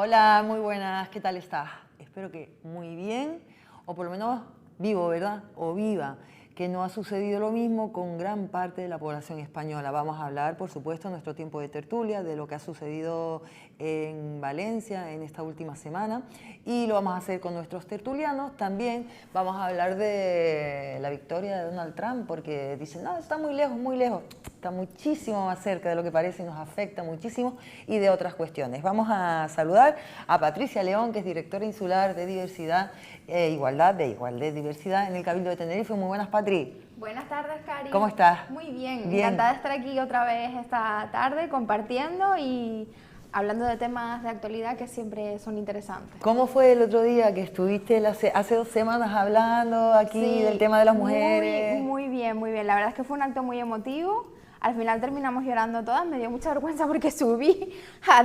Hola, muy buenas, ¿qué tal estás? Espero que muy bien, o por lo menos vivo, ¿verdad? O viva, que no ha sucedido lo mismo con gran parte de la población española. Vamos a hablar, por supuesto, en nuestro tiempo de tertulia, de lo que ha sucedido en Valencia en esta última semana, y lo vamos a hacer con nuestros tertulianos. También vamos a hablar de la victoria de Donald Trump, porque dicen, no, está muy lejos, está muchísimo más cerca de lo que parece y nos afecta muchísimo, y de otras cuestiones. Vamos a saludar a Patricia León, que es directora insular de Diversidad e Igualdad, de Diversidad en el Cabildo de Tenerife. Muy buenas, Patri. Buenas tardes, Cari. ¿Cómo estás? Muy bien, Bien. encantada de estar aquí otra vez esta tarde compartiendo y hablando de temas de actualidad que siempre son interesantes. ¿Cómo fue el otro día que estuviste hace 2 semanas hablando aquí Sí, del tema de las mujeres? Muy bien, muy bien. La verdad es que fue un acto muy emotivo. Al final terminamos llorando todas, me dio mucha vergüenza porque subí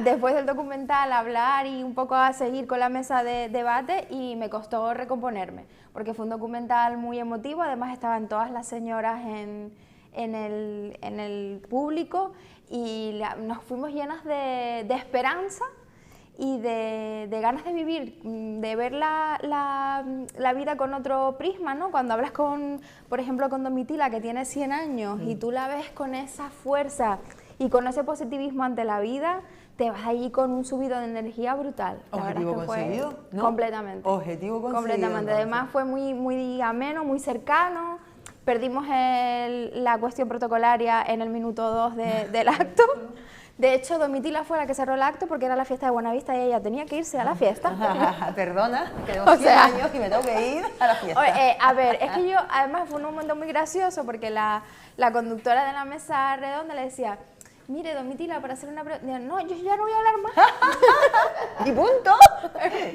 después del documental a hablar y un poco a seguir con la mesa de debate y me costó recomponerme, porque fue un documental muy emotivo, además estaban todas las señoras en el público y nos fuimos llenas de esperanza y de ganas de vivir, de ver la vida con otro prisma, ¿no? Cuando hablas por ejemplo, con Domitila, que tiene 100 años, y tú la ves con esa fuerza y con ese positivismo ante la vida, te vas allí con un subido de energía brutal. ¿Objetivo conseguido? ¿No? Completamente. Objetivo conseguido. Completamente. Además fue muy ameno, muy cercano. Perdimos la cuestión protocolaria en el minuto 2 del acto. De hecho, Domitila fue la que cerró el acto porque era la fiesta de Buenavista y ella tenía que irse a la fiesta. Perdona, que tengo 100 años y me tengo que ir a la fiesta. A ver, es que además fue un momento muy gracioso porque la conductora de la mesa redonda le decía, mire, Domitila, para hacer una pregunta, no, yo ya no voy a hablar más. ¿Y punto?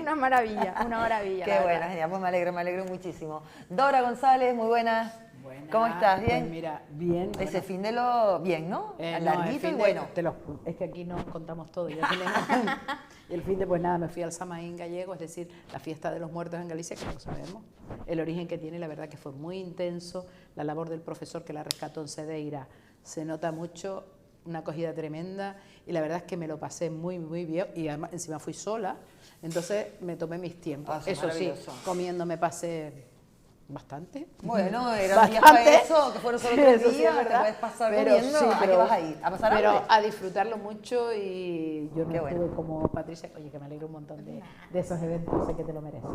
Una maravilla, una maravilla. Qué buena, genial, pues me alegro muchísimo. Dora González, muy buenas. Buenas. ¿Cómo estás? ¿Bien? Pues mira, bien. Ese bueno. fin de lo... Bien, ¿no? Larguito y bueno. Es que aquí nos contamos todo. Ya tenemos, y el fin de, pues nada, me fui al Samaín gallego, es decir, la fiesta de los muertos en Galicia, que no sabemos el origen que tiene, la verdad que fue muy intenso. La labor del profesor que la rescató en Cedeira se nota mucho, una acogida tremenda, y la verdad es que me lo pasé muy bien, y además encima fui sola, entonces me tomé mis tiempos. Eso sí, comiendo me pasé bastante. Bueno, era días para eso, que fueron solo 3 días, sí, te puedes pasar comiendo, ¿a qué vas a ir? ¿A pasar hambre? Pero a disfrutarlo mucho, y yo no Qué bueno. estuve como Patricia, oye, que me alegro un montón de esos eventos, sé que te lo mereces,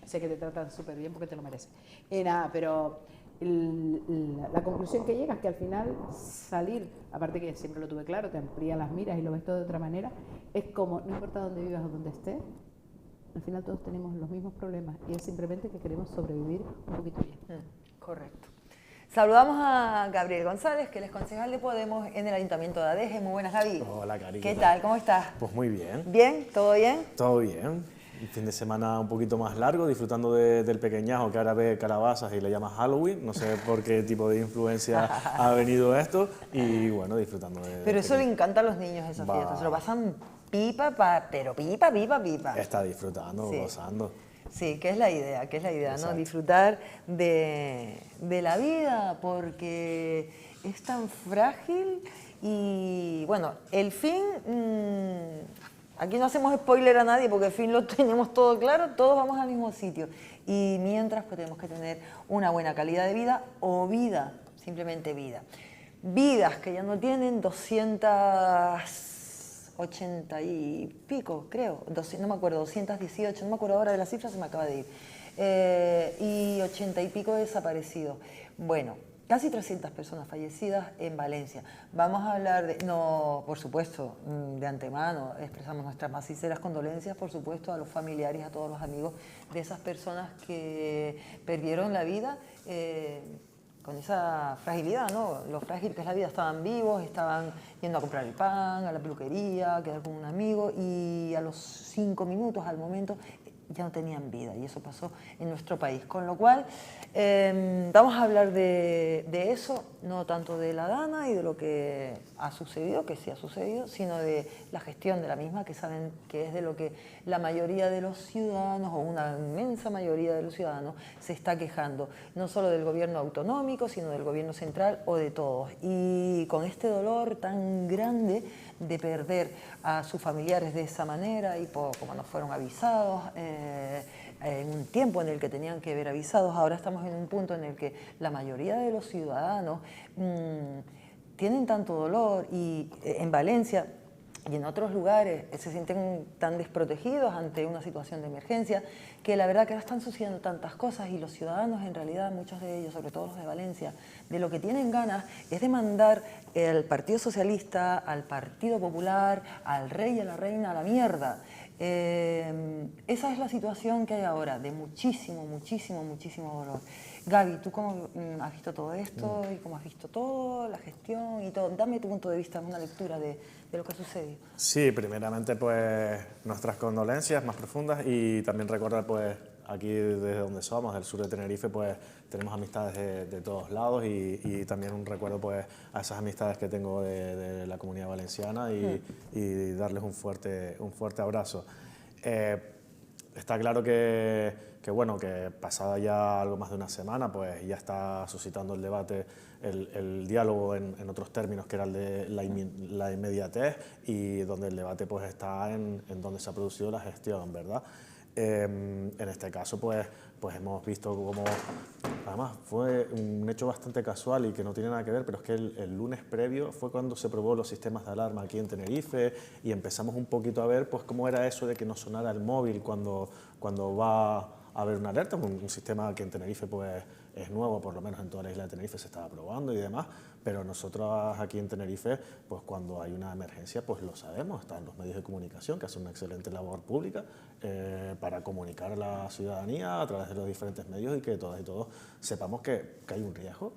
sé que te tratan súper bien porque te lo mereces. Y nada, pero la conclusión que llega es que al final salir, aparte que siempre lo tuve claro, te amplía las miras y lo ves todo de otra manera, es como, no importa dónde vivas o dónde estés, al final todos tenemos los mismos problemas y es simplemente que queremos sobrevivir un poquito bien. Correcto. Saludamos a Gabriel González, que él es concejal de Podemos en el Ayuntamiento de Adeje. Muy buenas, Gaby. Hola, Cari. ¿Qué tal? ¿Cómo estás? Pues muy bien. ¿Bien? ¿Todo bien? Todo bien. Un fin de semana un poquito más largo, disfrutando del pequeñajo que ahora ve calabazas y le llama Halloween. No sé por qué tipo de influencia ha venido esto. Y bueno, disfrutando de... Pero eso le encanta a los niños, esa fiesta. Se lo pasan pipa, pero pipa. Está disfrutando, Sí. gozando. Sí, que es la idea, Exacto. ¿no? Disfrutar de la vida, porque es tan frágil y, bueno, el fin, aquí no hacemos spoiler a nadie porque el fin lo tenemos todo claro, todos vamos al mismo sitio. Y mientras, pues tenemos que tener una buena calidad de vida o vida, simplemente vida. Vidas que ya no tienen 280 y pico, creo, no me acuerdo, 218, no me acuerdo ahora de la cifra, se me acaba de ir, y 80 y pico desaparecidos. Bueno, casi 300 personas fallecidas en Valencia. Vamos a hablar por supuesto, de antemano, expresamos nuestras más sinceras condolencias, por supuesto, a los familiares, a todos los amigos de esas personas que perdieron la vida, con esa fragilidad, ¿no? Lo frágil que es la vida. Estaban vivos, estaban yendo a comprar el pan, a la peluquería, a quedar con un amigo, y a los 5 minutos, al momento, ya no tenían vida, y eso pasó en nuestro país. Con lo cual, vamos a hablar de eso, no tanto de la Dana y de lo que ha sucedido, que sí ha sucedido, sino de la gestión de la misma, que saben que es de lo que la mayoría de los ciudadanos, o una inmensa mayoría de los ciudadanos, se está quejando, no solo del gobierno autonómico, sino del gobierno central o de todos. Y con este dolor tan grande, de perder a sus familiares de esa manera y como no fueron avisados, en un tiempo en el que tenían que ver avisados. Ahora estamos en un punto en el que la mayoría de los ciudadanos tienen tanto dolor y en Valencia y en otros lugares se sienten tan desprotegidos ante una situación de emergencia que la verdad que ahora están sucediendo tantas cosas y los ciudadanos en realidad, muchos de ellos, sobre todo los de Valencia, de lo que tienen ganas es de mandar al Partido Socialista, al Partido Popular, al rey y a la reina a la mierda. Esa es la situación que hay ahora, de muchísimo, muchísimo, muchísimo dolor. Gaby, ¿tú cómo has visto todo esto y cómo has visto todo, la gestión y todo? Dame tu punto de vista, una lectura de lo que ha sucedido. Sí, primeramente pues nuestras condolencias más profundas y también recordar pues aquí desde donde somos, del sur de Tenerife, pues tenemos amistades de todos lados y también un recuerdo pues a esas amistades que tengo de la comunidad valenciana y darles un fuerte abrazo. Está claro que bueno, que pasada ya algo más de una semana, pues ya está suscitando el debate, el diálogo en otros términos, que era el de la inmediatez, y donde el debate pues está en donde se ha producido la gestión, ¿verdad? En este caso pues hemos visto como, además fue un hecho bastante casual y que no tiene nada que ver, pero es que el lunes previo fue cuando se probó los sistemas de alarma aquí en Tenerife y empezamos un poquito a ver pues cómo era eso de que no sonara el móvil cuando va a haber una alerta, un sistema que en Tenerife pues es nuevo, por lo menos en toda la isla de Tenerife se estaba probando y demás, pero nosotros aquí en Tenerife, pues cuando hay una emergencia, pues lo sabemos, están los medios de comunicación que hacen una excelente labor pública para comunicar a la ciudadanía a través de los diferentes medios y que todas y todos sepamos que hay un riesgo,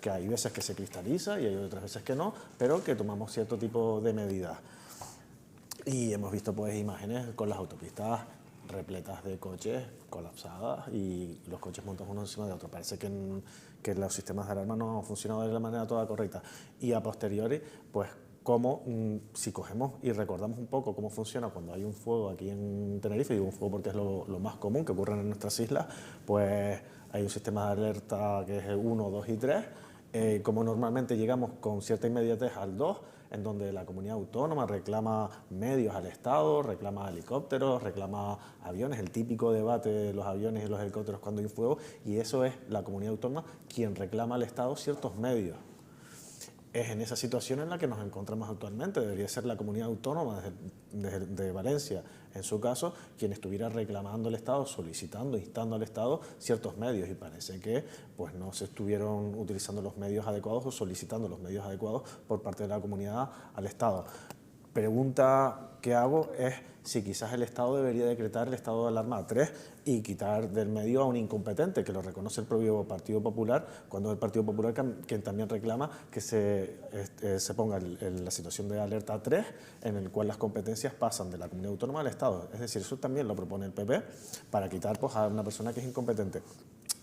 que hay veces que se cristaliza y hay otras veces que no, pero que tomamos cierto tipo de medidas. Y hemos visto pues imágenes con las autopistas repletas de coches colapsadas y los coches montados uno encima de otro. Parece que los sistemas de alarma no han funcionado de la manera toda correcta. Y a posteriori, pues cómo, si cogemos y recordamos un poco cómo funciona cuando hay un fuego aquí en Tenerife, y digo un fuego porque es lo más común que ocurre en nuestras islas, pues hay un sistema de alerta que es el 1, 2 y 3, como normalmente llegamos con cierta inmediatez al 2, en donde la comunidad autónoma reclama medios al Estado, reclama helicópteros, reclama aviones, el típico debate de los aviones y los helicópteros cuando hay un fuego, y eso es la comunidad autónoma quien reclama al Estado ciertos medios. Es en esa situación en la que nos encontramos actualmente. Debería ser la comunidad autónoma de Valencia, en su caso, quien estuviera reclamando al Estado, solicitando, instando al Estado ciertos medios, y parece que pues, no se estuvieron utilizando los medios adecuados o solicitando los medios adecuados por parte de la comunidad al Estado. Pregunta que hago es si quizás el Estado debería decretar el estado de alarma 3 y quitar del medio a un incompetente, que lo reconoce el propio Partido Popular, cuando es el Partido Popular quien también reclama que se ponga la situación de alerta 3, en el cual las competencias pasan de la comunidad autónoma al Estado. Es decir, eso también lo propone el PP para quitar pues, a una persona que es incompetente.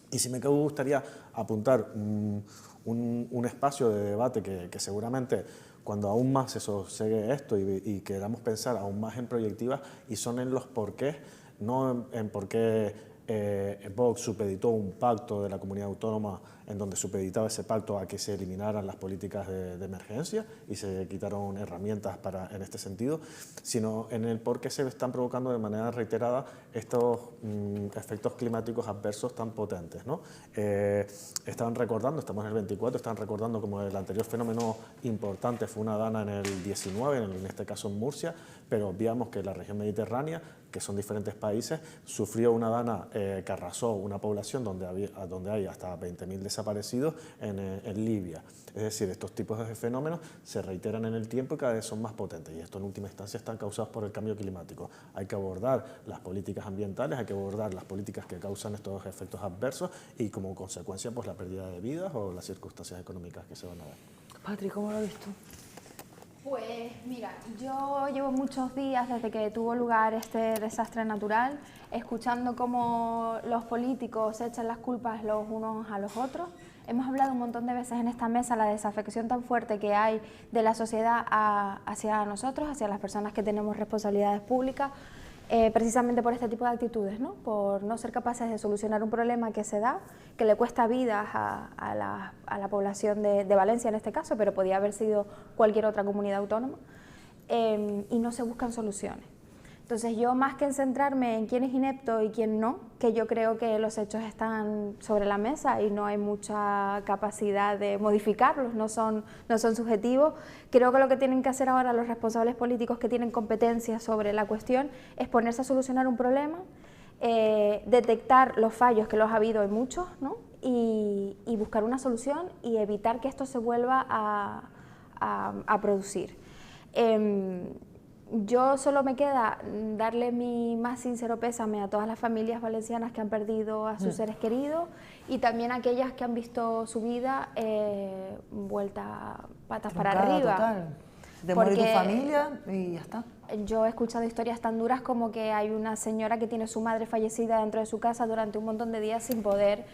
Y si me gustaría apuntar un espacio de debate que seguramente cuando aún más se sosegue esto y queramos pensar aún más en proyectivas, y son en los porqués, no en por qué Vox supeditó un pacto de la comunidad autónoma en donde supeditaba ese pacto a que se eliminaran las políticas de emergencia y se quitaron herramientas en este sentido, sino en el por qué se están provocando de manera reiterada estos efectos climáticos adversos tan potentes, ¿no? Estaban recordando, estamos en el 24, estaban recordando como el anterior fenómeno importante fue una dana en el 19, en este caso en Murcia, pero obviamos que la región mediterránea, que son diferentes países, sufrió una dana que arrasó una población donde hay hasta 20.000 desaparecidos en Libia. Es decir, estos tipos de fenómenos se reiteran en el tiempo y cada vez son más potentes, y esto en última instancia están causados por el cambio climático. Hay que abordar las políticas ambientales, hay que abordar las políticas que causan estos efectos adversos y como consecuencia pues la pérdida de vidas o las circunstancias económicas que se van a dar. Patri, ¿cómo lo has visto? Pues mira, yo llevo muchos días desde que tuvo lugar este desastre natural, escuchando cómo los políticos echan las culpas los unos a los otros. Hemos hablado un montón de veces en esta mesa la desafección tan fuerte que hay de la sociedad hacia nosotros, hacia las personas que tenemos responsabilidades públicas, precisamente por este tipo de actitudes, ¿no? Por no ser capaces de solucionar un problema que se da, que le cuesta vidas a la población de Valencia en este caso, pero podía haber sido cualquier otra comunidad autónoma. y no se buscan soluciones. Entonces yo, más que en centrarme en quién es inepto y quién no, que yo creo que los hechos están sobre la mesa y no hay mucha capacidad de modificarlos, no son subjetivos, creo que lo que tienen que hacer ahora los responsables políticos que tienen competencia sobre la cuestión es ponerse a solucionar un problema, detectar los fallos, que los ha habido en muchos, ¿no? y buscar una solución y evitar que esto se vuelva a producir. Yo solo me queda darle mi más sincero pésame a todas las familias valencianas que han perdido a sus seres queridos y también a aquellas que han visto su vida vuelta patas para arriba. Total. Te muere tu familia y ya está. Yo he escuchado historias tan duras como que hay una señora que tiene su madre fallecida dentro de su casa durante un montón de días sin poder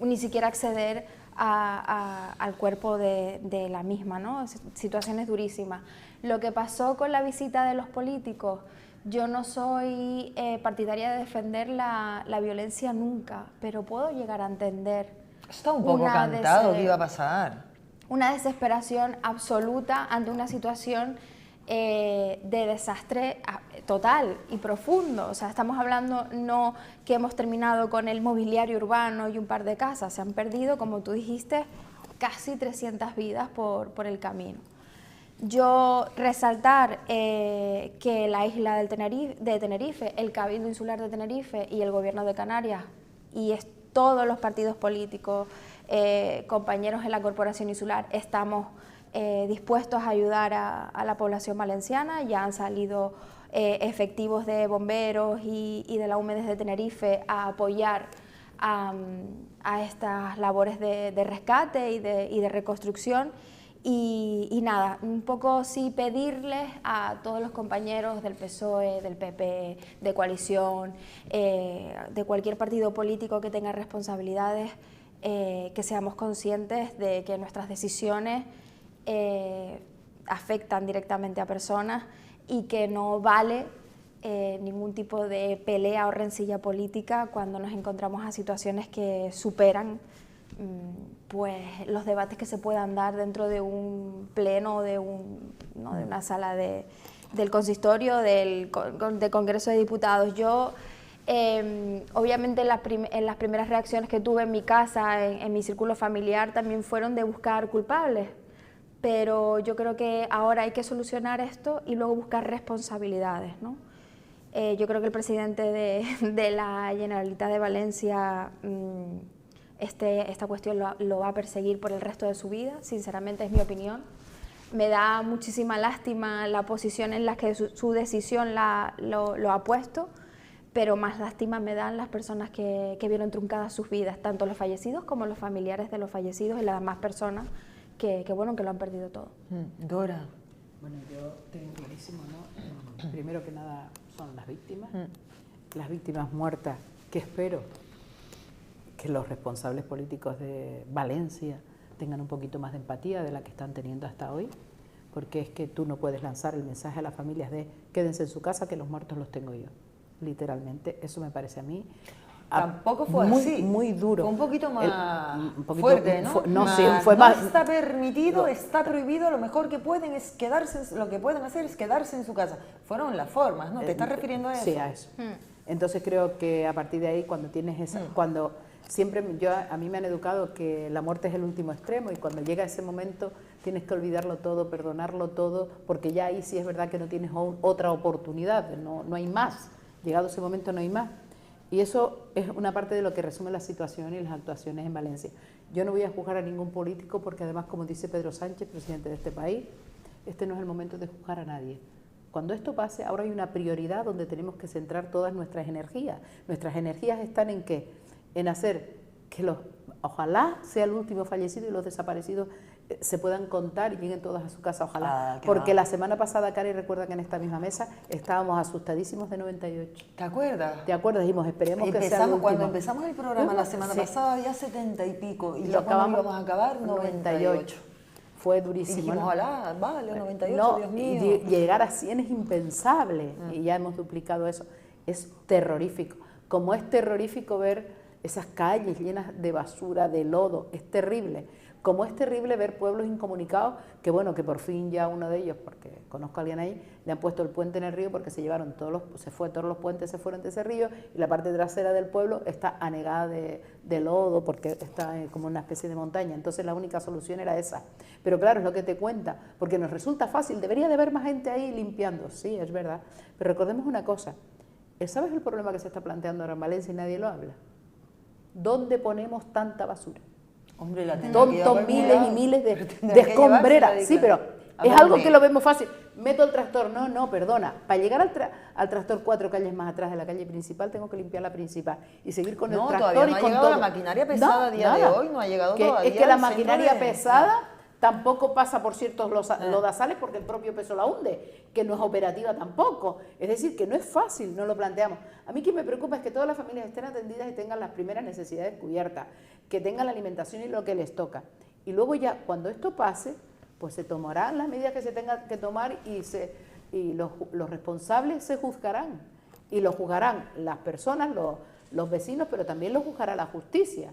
ni siquiera acceder al cuerpo de la misma, ¿no? Situaciones durísimas. Lo que pasó con la visita de los políticos, yo no soy partidaria de defender la violencia nunca, pero puedo llegar a entender. Está un poco cantado que iba a pasar. Una desesperación absoluta ante una situación de desastre total y profundo. O sea, estamos hablando no que hemos terminado con el mobiliario urbano y un par de casas, se han perdido, como tú dijiste, casi 300 vidas por el camino. Yo resaltar que la isla de Tenerife, el Cabildo Insular de Tenerife y el Gobierno de Canarias y todos los partidos políticos, compañeros en la Corporación Insular, estamos dispuestos a ayudar a la población valenciana. Ya han salido efectivos de bomberos y de la UMED de Tenerife a apoyar a estas labores de rescate y de reconstrucción. Y nada, un poco sí pedirles a todos los compañeros del PSOE, del PP, de coalición, de cualquier partido político que tenga responsabilidades, que seamos conscientes de que nuestras decisiones afectan directamente a personas y que no vale ningún tipo de pelea o rencilla política cuando nos encontramos a situaciones que superan pues los debates que se puedan dar dentro de un pleno, de una sala del consistorio, del Congreso de Diputados. Yo, obviamente, en las primeras reacciones que tuve en mi casa, en mi círculo familiar, también fueron de buscar culpables, pero yo creo que ahora hay que solucionar esto y luego buscar responsabilidades, ¿no? Yo creo que el presidente de la Generalitat de Valencia esta cuestión lo va a perseguir por el resto de su vida, sinceramente es mi opinión. Me da muchísima lástima la posición en la que su decisión lo ha puesto, pero más lástima me dan las personas que vieron truncadas sus vidas, tanto los fallecidos como los familiares de los fallecidos y las demás personas que lo han perdido todo. Dora. Bueno, yo tengo clarísimo, ¿no? Primero que nada son las víctimas muertas, que espero que los responsables políticos de Valencia tengan un poquito más de empatía de la que están teniendo hasta hoy, porque es que tú no puedes lanzar el mensaje a las familias de quédense en su casa que los muertos los tengo yo, literalmente. Eso me parece a mí tampoco fue así, muy duro. Fue un poquito más fuerte, ¿no? Fue más. No está permitido, está prohibido, lo mejor que pueden es quedarse, lo que pueden hacer es quedarse en su casa. Fueron las formas, ¿no? ¿Te estás refiriendo a eso? Sí, a eso. Entonces creo que a partir de ahí, cuando tienes esa, cuando siempre a mí me han educado que la muerte es el último extremo y cuando llega ese momento tienes que olvidarlo todo, perdonarlo todo, porque ya ahí sí es verdad que no tienes otra oportunidad, no hay más. Llegado ese momento no hay más. Y eso es una parte de lo que resume la situación y las actuaciones en Valencia. Yo no voy a juzgar a ningún político porque además, como dice Pedro Sánchez, presidente de este país, este no es el momento de juzgar a nadie. Cuando esto pase, ahora hay una prioridad donde tenemos que centrar todas nuestras energías. Nuestras energías están en ¿qué? En hacer que ojalá sea el último fallecido y los desaparecidos se puedan contar y lleguen todos a su casa, ojalá. Porque la semana pasada, Cari, recuerda que en esta misma mesa estábamos asustadísimos de 98. ¿Te acuerdas? ¿Te acuerdas? Dijimos, esperemos que sea el último. Cuando empezamos el programa la semana pasada había 70 y pico y ya cuando íbamos a acabar 98. Fue durísimo. Y dijimos, ¿no? ojalá, vale, 98, no, Dios mío. Llegar a 100 es impensable y ya hemos duplicado eso. Es terrorífico. Como es terrorífico ver esas calles llenas de basura, de lodo, es terrible. Como es terrible ver pueblos incomunicados, que bueno, que por fin ya uno de ellos, porque conozco a alguien ahí, le han puesto el puente en el río porque todos los puentes se fueron de ese río y la parte trasera del pueblo está anegada de lodo porque está como una especie de montaña. Entonces la única solución era esa. Pero claro, es lo que te cuenta, porque nos resulta fácil, debería de haber más gente ahí limpiando, sí, es verdad. Pero recordemos una cosa, ¿sabes el problema que se está planteando ahora en Valencia y nadie lo habla? ¿Dónde ponemos tanta basura? Hombre, la Tontos miles y miles de escombreras. Sí, pero es algo que lo vemos fácil. Meto el tractor. No, perdona. Para llegar al tractor 4 calles más atrás de la calle principal, tengo que limpiar la principal y seguir con el tractor todavía no y ha con llegado todo. la maquinaria pesada a día de hoy, no ha llegado todavía. Es que la al centro maquinaria de- pesada tampoco pasa por ciertos lodazales porque el propio peso la hunde, que no es operativa tampoco. Es decir, que no es fácil, no lo planteamos. A mí que me preocupa es que todas las familias estén atendidas y tengan las primeras necesidades cubiertas, que tengan la alimentación y lo que les toca. Y luego ya, cuando esto pase, pues se tomarán las medidas que se tengan que tomar y los responsables se juzgarán. Y lo juzgarán las personas, los vecinos, pero también lo juzgará la justicia.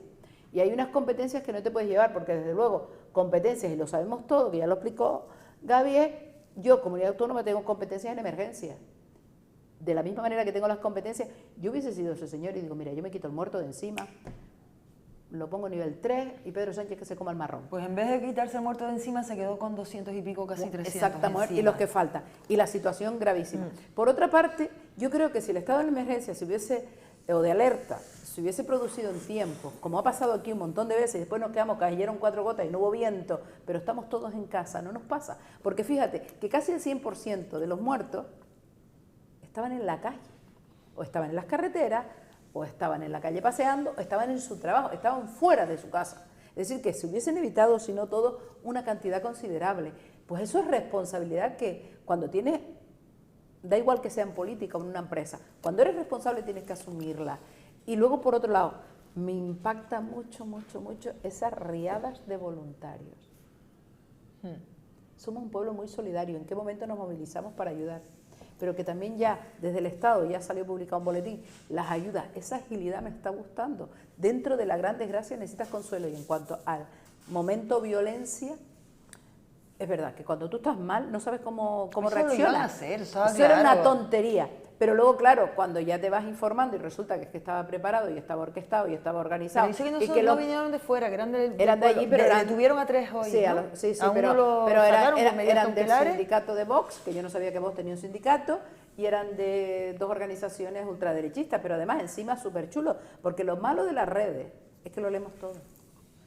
Y hay unas competencias que no te puedes llevar, porque desde luego competencias, y lo sabemos todo, que ya lo explicó Gaby, yo, comunidad autónoma, tengo competencias en emergencia. De la misma manera que tengo las competencias, yo hubiese sido ese señor y digo, mira, yo me quito el muerto de encima, lo pongo nivel 3 y Pedro Sánchez que se coma el marrón. Pues en vez de quitarse el muerto de encima, se quedó con 200 y pico, casi 300 Exactamente, y encima. los que faltan. Y la situación gravísima. Por otra parte, yo creo que si el estado de emergencia o de alerta se hubiese producido en tiempo, como ha pasado aquí un montón de veces, y después nos quedamos, cayeron 4 gotas y no hubo viento, pero estamos todos en casa, no nos pasa. Porque fíjate que casi el 100% de los muertos estaban en la calle, o estaban en las carreteras, o estaban en la calle paseando, o estaban en su trabajo, estaban fuera de su casa. Es decir, que se hubiesen evitado, si no todo, una cantidad considerable. Pues eso es responsabilidad que cuando tienes, da igual que sea en política o en una empresa, cuando eres responsable tienes que asumirla. Y luego, por otro lado, me impacta mucho esas riadas de voluntarios. Somos un pueblo muy solidario. ¿En qué momento nos movilizamos para ayudar? Pero que también ya desde el Estado, ya salió publicado un boletín, las ayudas, esa agilidad me está gustando. Dentro de la gran desgracia necesitas consuelo y en cuanto al momento violencia, es verdad que cuando tú estás mal no sabes cómo Eso lo reaccionar. iban a hacer, estaba Eso era una claro. tontería. Pero luego, claro, cuando ya te vas informando y resulta que es que estaba preparado y estaba orquestado y estaba organizado. Pero dice que no, y que no vinieron de fuera, que eran de allí, pero detuvieron a 3 hoy, sí, ¿no? sí, A uno pero lo eran sacaron por medidas eran del cautelares. sindicato de Vox, que yo no sabía que Vox tenía un sindicato, y eran de 2 organizaciones ultraderechistas, pero además encima súper chulo, porque lo malo de las redes es que lo leemos todo.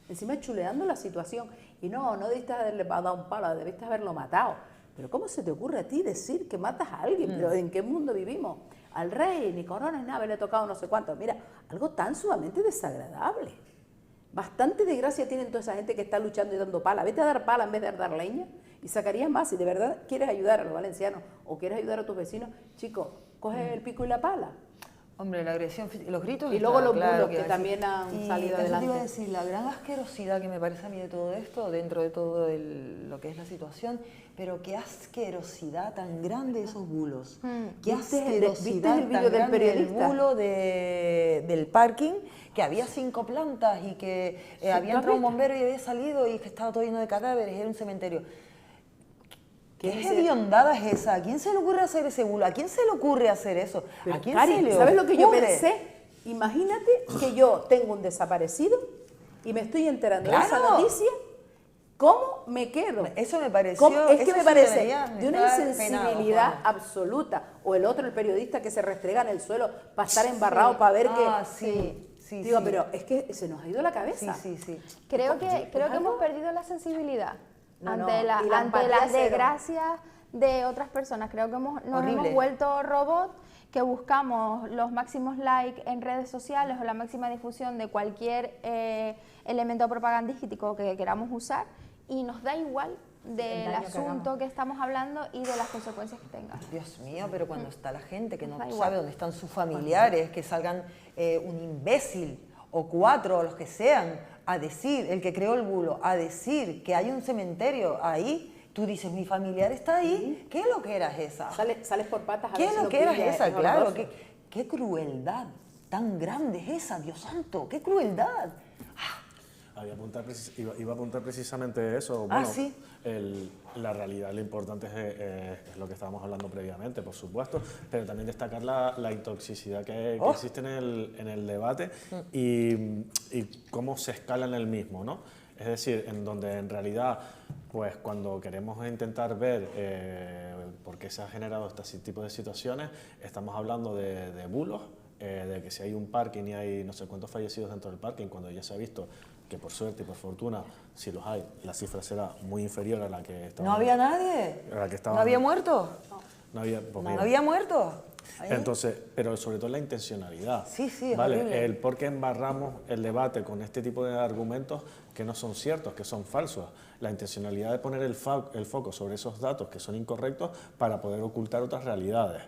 Encima chuleando la situación, y no debiste haberle dado un palo, debiste haberlo matado. Pero ¿cómo se te ocurre a ti decir que matas a alguien? ¿Pero en qué mundo vivimos? Al rey, ni corona, ni nada, le he tocado no sé cuánto. Mira, algo tan sumamente desagradable. Bastante desgracia tienen toda esa gente que está luchando y dando pala. Vete a dar pala en vez de dar leña y sacarías más. Si de verdad quieres ayudar a los valencianos o quieres ayudar a tus vecinos, chico, coge el pico y la pala. Hombre, la agresión, los gritos. Y luego está los claro bulos que así. también han salido eso te iba a adelante. decir, la gran asquerosidad que me parece a mí de todo esto, dentro de todo lo que es la situación, pero qué asquerosidad tan grande esos bulos. Qué ¿Viste asquerosidad el vídeo tan del grande periodista? bulo del parking, que había 5 plantas y que había entrado un bombero y había salido y que estaba todo lleno de cadáveres, era un cementerio. ¿Qué hediondada es esa? ¿A quién se le ocurre hacer ese bulo? ¿A quién se le ocurre hacer eso? Pero, ¿A quién Cari, se le ¿sabes lo que yo ocurre? pensé? Imagínate que yo tengo un desaparecido y me estoy enterando de esa ¡Claro! noticia. ¿Cómo me quedo? Eso me pareció... Es que eso me sí parece debería de una estar insensibilidad penado, absoluta. O el otro, el periodista que se restrega en el suelo para estar embarrado, para ver que... Sí, Digo, sí. pero es que se nos ha ido la cabeza. Sí. Creo que hemos perdido la sensibilidad ante y la ante empatía las cero. desgracias de otras personas. Creo que nos Horrible. hemos vuelto robots que buscamos los máximos likes en redes sociales o la máxima difusión de cualquier elemento propagandístico que queramos usar y nos da igual del daño que asunto que estamos hablando y de las consecuencias que tenga. Dios mío, pero cuando está la gente que no Da igual. sabe dónde están sus familiares, que salgan un imbécil o 4 o los que sean a decir, el que creó el bulo, a decir que hay un cementerio ahí, tú dices, mi familiar está ahí, ¿qué es lo que era esa? Sales por patas a ¿Qué ver es si lo que era pilla, esa? es Claro, horroroso. qué crueldad tan grande es esa? Dios santo, qué crueldad. Iba a apuntar precisamente eso. Ah, Bueno, sí. La realidad, lo importante es lo que estábamos hablando previamente, por supuesto, pero también destacar la intoxicidad que existe en el debate y cómo se escala en el mismo, ¿no? Es decir, en donde en realidad, pues cuando queremos intentar ver por qué se ha generado este tipo de situaciones, estamos hablando de bulos, de que si hay un parking y hay no sé cuántos fallecidos dentro del parking, cuando ya se ha visto que por suerte y por fortuna, si los hay, la cifra será muy inferior a la que estaba. ¿No había nadie? A la que estaba, ¿No había muertos? No había, pues ¿No mira. había muertos? Ahí. Entonces, pero sobre todo la intencionalidad. Sí, sí, es ¿vale? horrible. El por qué embarramos el debate con este tipo de argumentos que no son ciertos, que son falsos. La intencionalidad de poner el foco sobre esos datos que son incorrectos para poder ocultar otras realidades.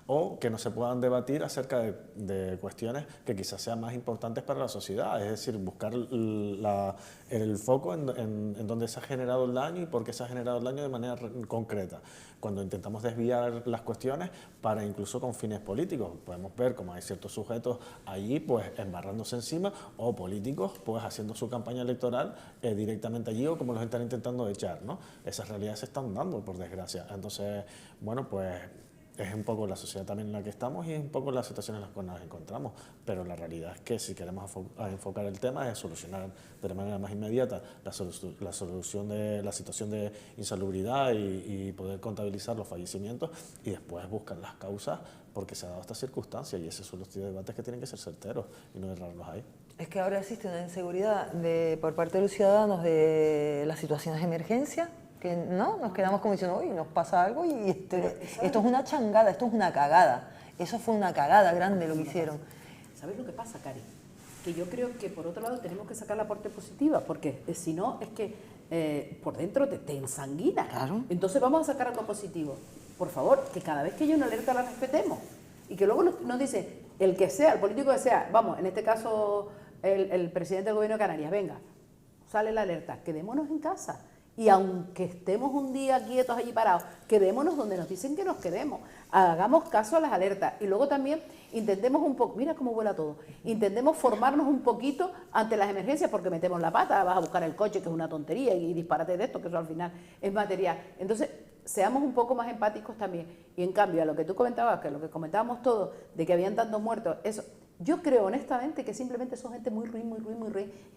O que no se puedan debatir acerca de cuestiones que quizás sean más importantes para la sociedad, es decir, buscar el foco en donde se ha generado el daño y por qué se ha generado el daño de manera concreta. Cuando intentamos desviar las cuestiones para incluso con fines políticos, podemos ver cómo hay ciertos sujetos allí pues embarrándose encima o políticos pues haciendo su campaña electoral directamente allí o como los están intentando echar, ¿no? Esas realidades se están dando, por desgracia. Entonces, bueno, pues es un poco la sociedad también en la que estamos y es un poco la situación en la que nos encontramos, pero la realidad es que si queremos enfocar el tema es solucionar de la manera más inmediata la solución de la situación de insalubridad y poder contabilizar los fallecimientos y después buscar las causas porque se ha dado esta circunstancia y esos son los debates que tienen que ser certeros y no errarlos ahí. Es que ahora existe una inseguridad por parte de los ciudadanos de las situaciones de emergencia, que no, nos quedamos como diciendo, uy, nos pasa algo y esto es una changada, esto es una cagada. Eso fue una cagada grande lo que hicieron. ¿Sabes lo que pasa, Cari? Que yo creo que por otro lado tenemos que sacar la parte positiva, porque si no es que por dentro te ensanguina. Claro. Entonces vamos a sacar algo positivo. Por favor, que cada vez que haya una alerta la respetemos. Y que luego nos dice, el que sea, el político que sea, vamos, en este caso el presidente del gobierno de Canarias, venga, sale la alerta, quedémonos en casa. Y aunque estemos un día quietos allí parados, quedémonos donde nos dicen que nos quedemos. Hagamos caso a las alertas. Y luego también intentemos un poco, mira cómo vuela todo, intentemos formarnos un poquito ante las emergencias porque metemos la pata, vas a buscar el coche, que es una tontería, y disparate de esto, que eso al final es material. Entonces, seamos un poco más empáticos también. Y en cambio, a lo que tú comentabas, que lo que comentábamos todos, de que habían tantos muertos, eso... Yo creo honestamente que simplemente son gente muy ruin,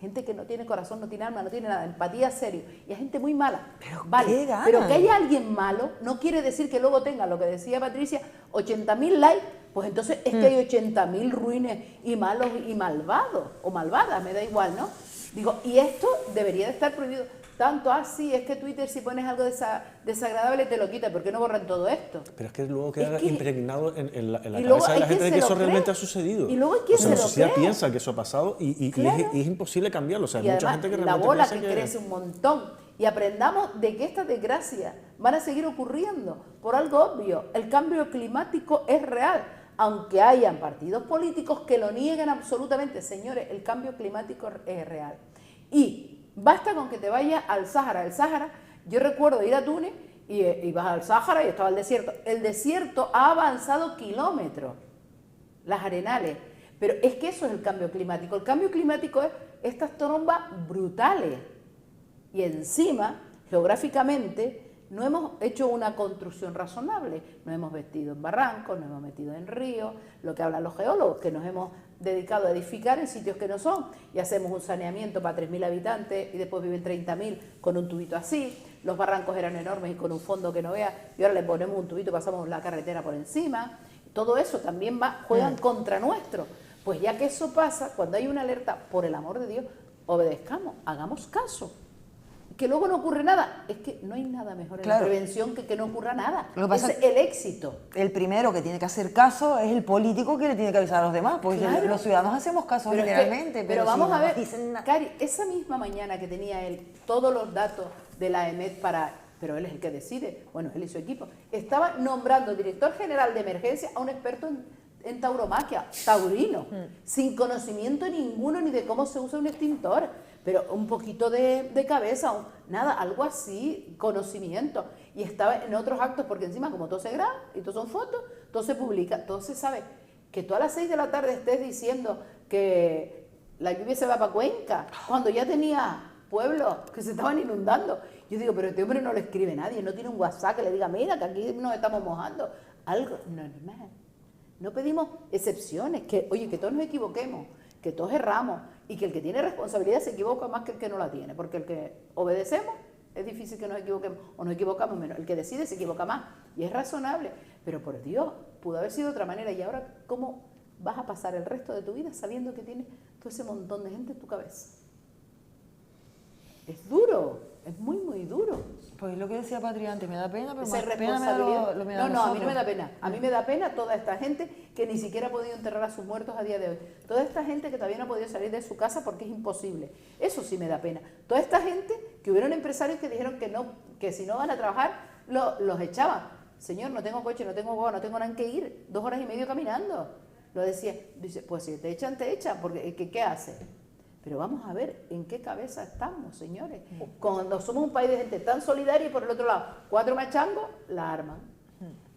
gente que no tiene corazón, no tiene alma, no tiene nada, empatía serio, y es gente muy mala. Pero vale, qué ganas. pero que haya alguien malo no quiere decir que luego tenga, lo que decía Patricia, 80.000 likes, pues entonces es que hay 80.000 ruines y malos y malvados, o malvadas, me da igual, ¿no? Digo, y esto debería de estar prohibido. Tanto así, es que Twitter si pones algo desagradable te lo quita, ¿por qué no borran todo esto? Pero es que luego queda impregnado en la y luego cabeza de la gente de que eso cree. realmente ha sucedido. Y luego hay quien o sea, se la lo sociedad cree. piensa que eso ha pasado y Claro. es imposible cambiarlo. O sea, hay Y mucha además, gente que la realmente bola piensa que crece un montón. Y aprendamos de que estas desgracias van a seguir ocurriendo por algo obvio. El cambio climático es real, aunque hayan partidos políticos que lo nieguen absolutamente. Señores, el cambio climático es real. Y basta con que te vayas al Sáhara. El Sáhara, yo recuerdo ir a Túnez y vas al Sáhara y estaba el desierto. El desierto ha avanzado kilómetros, las arenales. Pero es que eso es el cambio climático. El cambio climático es estas trombas brutales. Y encima, geográficamente, no hemos hecho una construcción razonable. Nos hemos metido en barrancos, nos hemos metido en ríos, lo que hablan los geólogos, que nos hemos dedicado a edificar en sitios que no son, y hacemos un saneamiento para 3.000 habitantes y después viven 30.000 con un tubito así. Los barrancos eran enormes y con un fondo que no veas, y ahora le ponemos un tubito y pasamos la carretera por encima. Todo eso también juegan contra nuestro. Pues ya que eso pasa, cuando hay una alerta, por el amor de Dios, obedezcamos, hagamos caso. Que luego no ocurre nada, es que no hay nada mejor en la prevención que no ocurra nada. Lo que pasa es el éxito. El primero que tiene que hacer caso es el político que le tiene que avisar a los demás, porque Claro. los ciudadanos hacemos caso generalmente. Pero vamos si a no ver, nos dicen Cari, esa misma mañana que tenía él todos los datos de la EMET pero él es el que decide, bueno, él y su equipo, estaba nombrando director general de emergencia a un experto en tauromaquia, taurino, sin conocimiento ninguno ni de cómo se usa un extintor, pero un poquito de cabeza, nada, algo así, conocimiento. Y estaba en otros actos, porque encima como todo se graba y todo son fotos, todo se publica, todo se sabe. Que tú a las 6 de la tarde estés diciendo que la lluvia se va para Cuenca, cuando ya tenía pueblos que se estaban inundando. Yo digo, pero este hombre no le escribe nadie, no tiene un WhatsApp que le diga, mira, que aquí nos estamos mojando. Algo normal. No pedimos excepciones, que, oye, que todos nos equivoquemos, que todos erramos y que el que tiene responsabilidad se equivoca más que el que no la tiene, porque el que obedecemos es difícil que nos equivoquemos o nos equivocamos menos. El que decide se equivoca más y es razonable, pero por Dios, pudo haber sido de otra manera. Y ahora, ¿cómo vas a pasar el resto de tu vida sabiendo que tienes todo ese montón de gente en tu cabeza? Es duro, es muy, muy duro. Pues lo que decía Patri antes, me da pena, pero Esa más pena me da responsabilidad. lo me da No, a mí no me da nosotros. pena. A mí me da pena toda esta gente que ni siquiera ha podido enterrar a sus muertos a día de hoy. Toda esta gente que todavía no ha podido salir de su casa porque es imposible. Eso sí me da pena. Toda esta gente que hubieron empresarios que dijeron que no, que si no van a trabajar, los echaban. Señor, no tengo coche, no tengo boda, no tengo nada en que ir. 2 horas y media caminando. Lo decía. Dice, pues si te echan, porque ¿qué hace? Pero vamos a ver en qué cabeza estamos, señores. Cuando somos un país de gente tan solidaria y por el otro lado, 4 machangos la arman.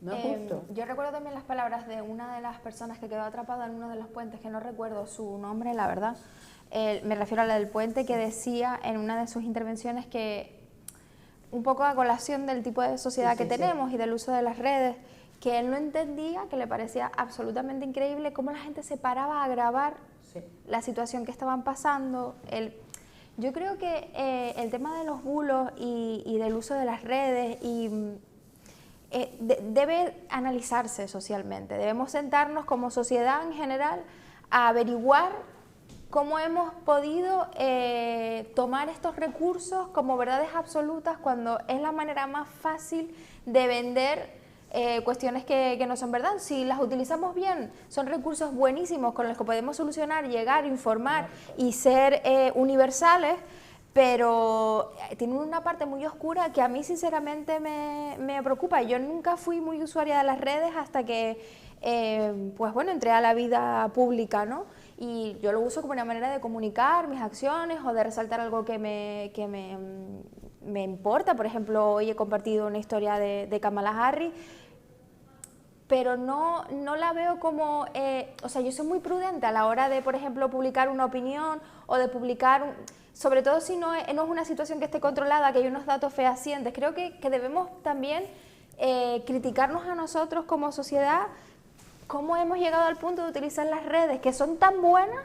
No es justo. Yo recuerdo también las palabras de una de las personas que quedó atrapada en uno de los puentes, que no recuerdo su nombre, la verdad. Me refiero a la del puente, que decía en una de sus intervenciones que, un poco a colación del tipo de sociedad que tenemos y del uso de las redes, que él no entendía, que le parecía absolutamente increíble cómo la gente se paraba a grabar la situación que estaban pasando. Yo creo que el tema de los bulos y del uso de las redes debe analizarse socialmente. Debemos sentarnos como sociedad en general a averiguar cómo hemos podido tomar estos recursos como verdades absolutas cuando es la manera más fácil de vender cuestiones que no son verdad. Si las utilizamos bien, son recursos buenísimos con los que podemos solucionar, llegar, informar y ser universales, pero tienen una parte muy oscura que a mí sinceramente me preocupa. Yo nunca fui muy usuaria de las redes hasta que pues bueno, entré a la vida pública, ¿no? Y yo lo uso como una manera de comunicar mis acciones o de resaltar algo que me importa. Por ejemplo, hoy he compartido una historia de Kamala Harris, pero no la veo como, o sea, yo soy muy prudente a la hora de, por ejemplo, publicar una opinión o de publicar, sobre todo si no es una situación que esté controlada, que hay unos datos fehacientes. Creo que debemos también criticarnos a nosotros como sociedad, cómo hemos llegado al punto de utilizar las redes, que son tan buenas,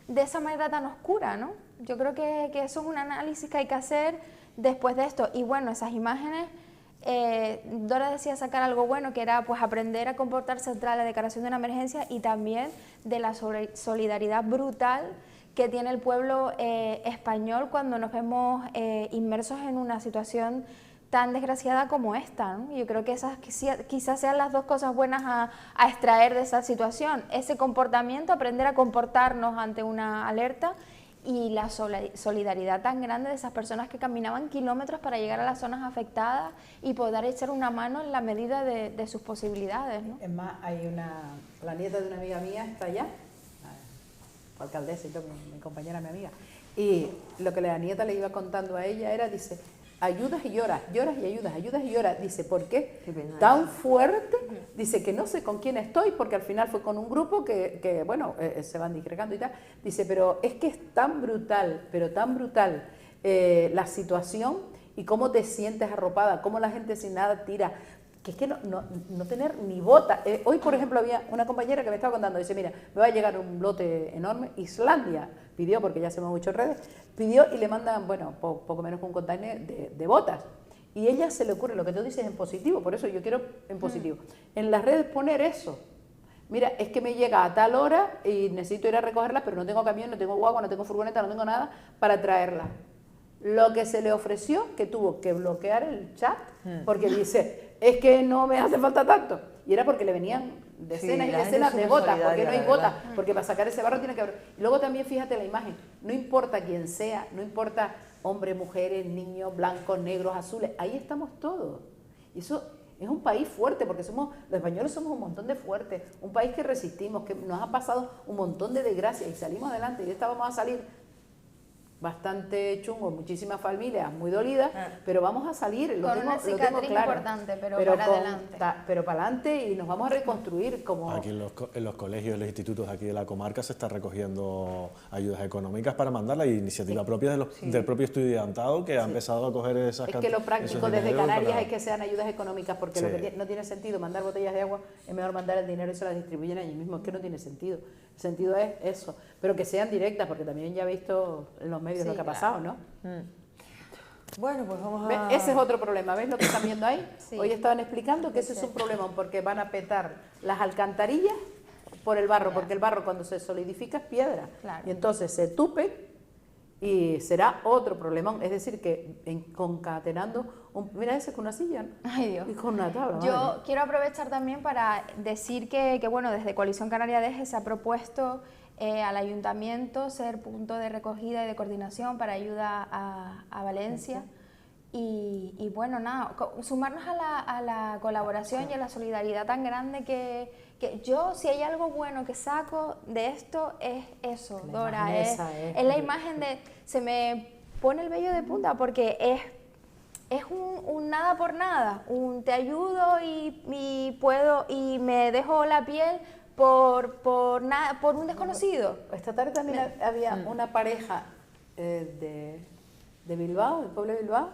de esa manera tan oscura, ¿no? Yo creo que eso es un análisis que hay que hacer después de esto. Y bueno, esas imágenes, Dora decía sacar algo bueno, que era pues aprender a comportarse tras la declaración de una emergencia y también de la solidaridad brutal que tiene el pueblo español cuando nos vemos inmersos en una situación tan desgraciada como esta, ¿no? Yo creo que esas quizás sean las dos cosas buenas a extraer de esa situación: ese comportamiento, aprender a comportarnos ante una alerta, y la solidaridad tan grande de esas personas que caminaban kilómetros para llegar a las zonas afectadas y poder echar una mano en la medida de sus posibilidades, ¿no? Es más, la nieta de una amiga mía está allá, fue alcaldesa y todo, mi compañera, mi amiga, y lo que la nieta le iba contando a ella era, dice, ayudas y lloras, lloras y ayudas, ayudas y lloras. Dice, ¿por qué? Tan fuerte. Dice que no sé con quién estoy, porque al final fue con un grupo que bueno, se van disgregando y tal. Dice, pero es que es tan brutal, pero tan brutal la situación y cómo te sientes arropada, cómo la gente sin nada tira. Que es que no tener ni bota. Hoy, por ejemplo, había una compañera que me estaba contando, dice, mira, me va a llegar un lote enorme. Islandia pidió, porque ya se hemos mucho en redes, pidió y le mandan, bueno, poco menos que un container de botas. Y a ella se le ocurre, lo que tú dices en positivo, por eso yo quiero en positivo. En las redes poner eso. Mira, es que me llega a tal hora y necesito ir a recogerlas, pero no tengo camión, no tengo guagua, no tengo furgoneta, no tengo nada para traerlas. Lo que se le ofreció, que tuvo que bloquear el chat, porque dice, es que no me hace falta tanto. Y era porque le venían decenas y decenas de botas, porque no hay botas, porque para sacar ese barro tiene que haber. Y luego también fíjate la imagen, no importa quién sea, no importa hombres, mujeres, niños, blancos, negros, azules, ahí estamos todos. Y eso es un país fuerte, porque los españoles somos un montón de fuertes, un país que resistimos, que nos ha pasado un montón de desgracias y salimos adelante, y esta vamos a salir bastante chungo, muchísimas familias muy dolidas, pero vamos a salir, lo Con tengo, una lo tengo cicatriz claro. importante, pero para adelante. Pero para adelante y nos vamos a reconstruir como... Aquí en los colegios, en los institutos aquí de la comarca se está recogiendo ayudas económicas para mandar la iniciativa propia del propio estudiantado que ha empezado a coger esas Es que lo práctico desde dinero Canarias para- es que sean ayudas económicas, porque Sí. lo que no tiene sentido mandar botellas de agua, es mejor mandar el dinero y se las distribuyen allí mismo, es que no tiene sentido. El sentido es eso, pero que sean directas, porque también ya he visto en los medios Sí, lo que ha claro. pasado, ¿no? Bueno, pues vamos ¿Ves? a... Ese es otro problema, ¿ves lo que están viendo ahí? Sí. Hoy estaban explicando que ese es un problema porque van a petar las alcantarillas por el barro, porque el barro cuando se solidifica es piedra, Claro. y entonces se tupe y será otro problemón, es decir, que concatenando, mira ese con una silla, ¿no? Ay, Dios. Y con una tabla. madre. Yo quiero aprovechar también para decir que, bueno, desde Coalición Canaria Deje se ha propuesto al ayuntamiento ser punto de recogida y de coordinación para ayuda a Valencia. Y bueno, nada, sumarnos a la colaboración y a la solidaridad tan grande que yo, si hay algo bueno que saco de esto, es eso, La Dora, imagen es esa es. la imagen de, se me pone el vello de punta porque es un nada por nada, un te ayudo y puedo y me dejo la piel por nada, por un desconocido. Esta tarde también había una pareja de Bilbao, del pueblo de Bilbao,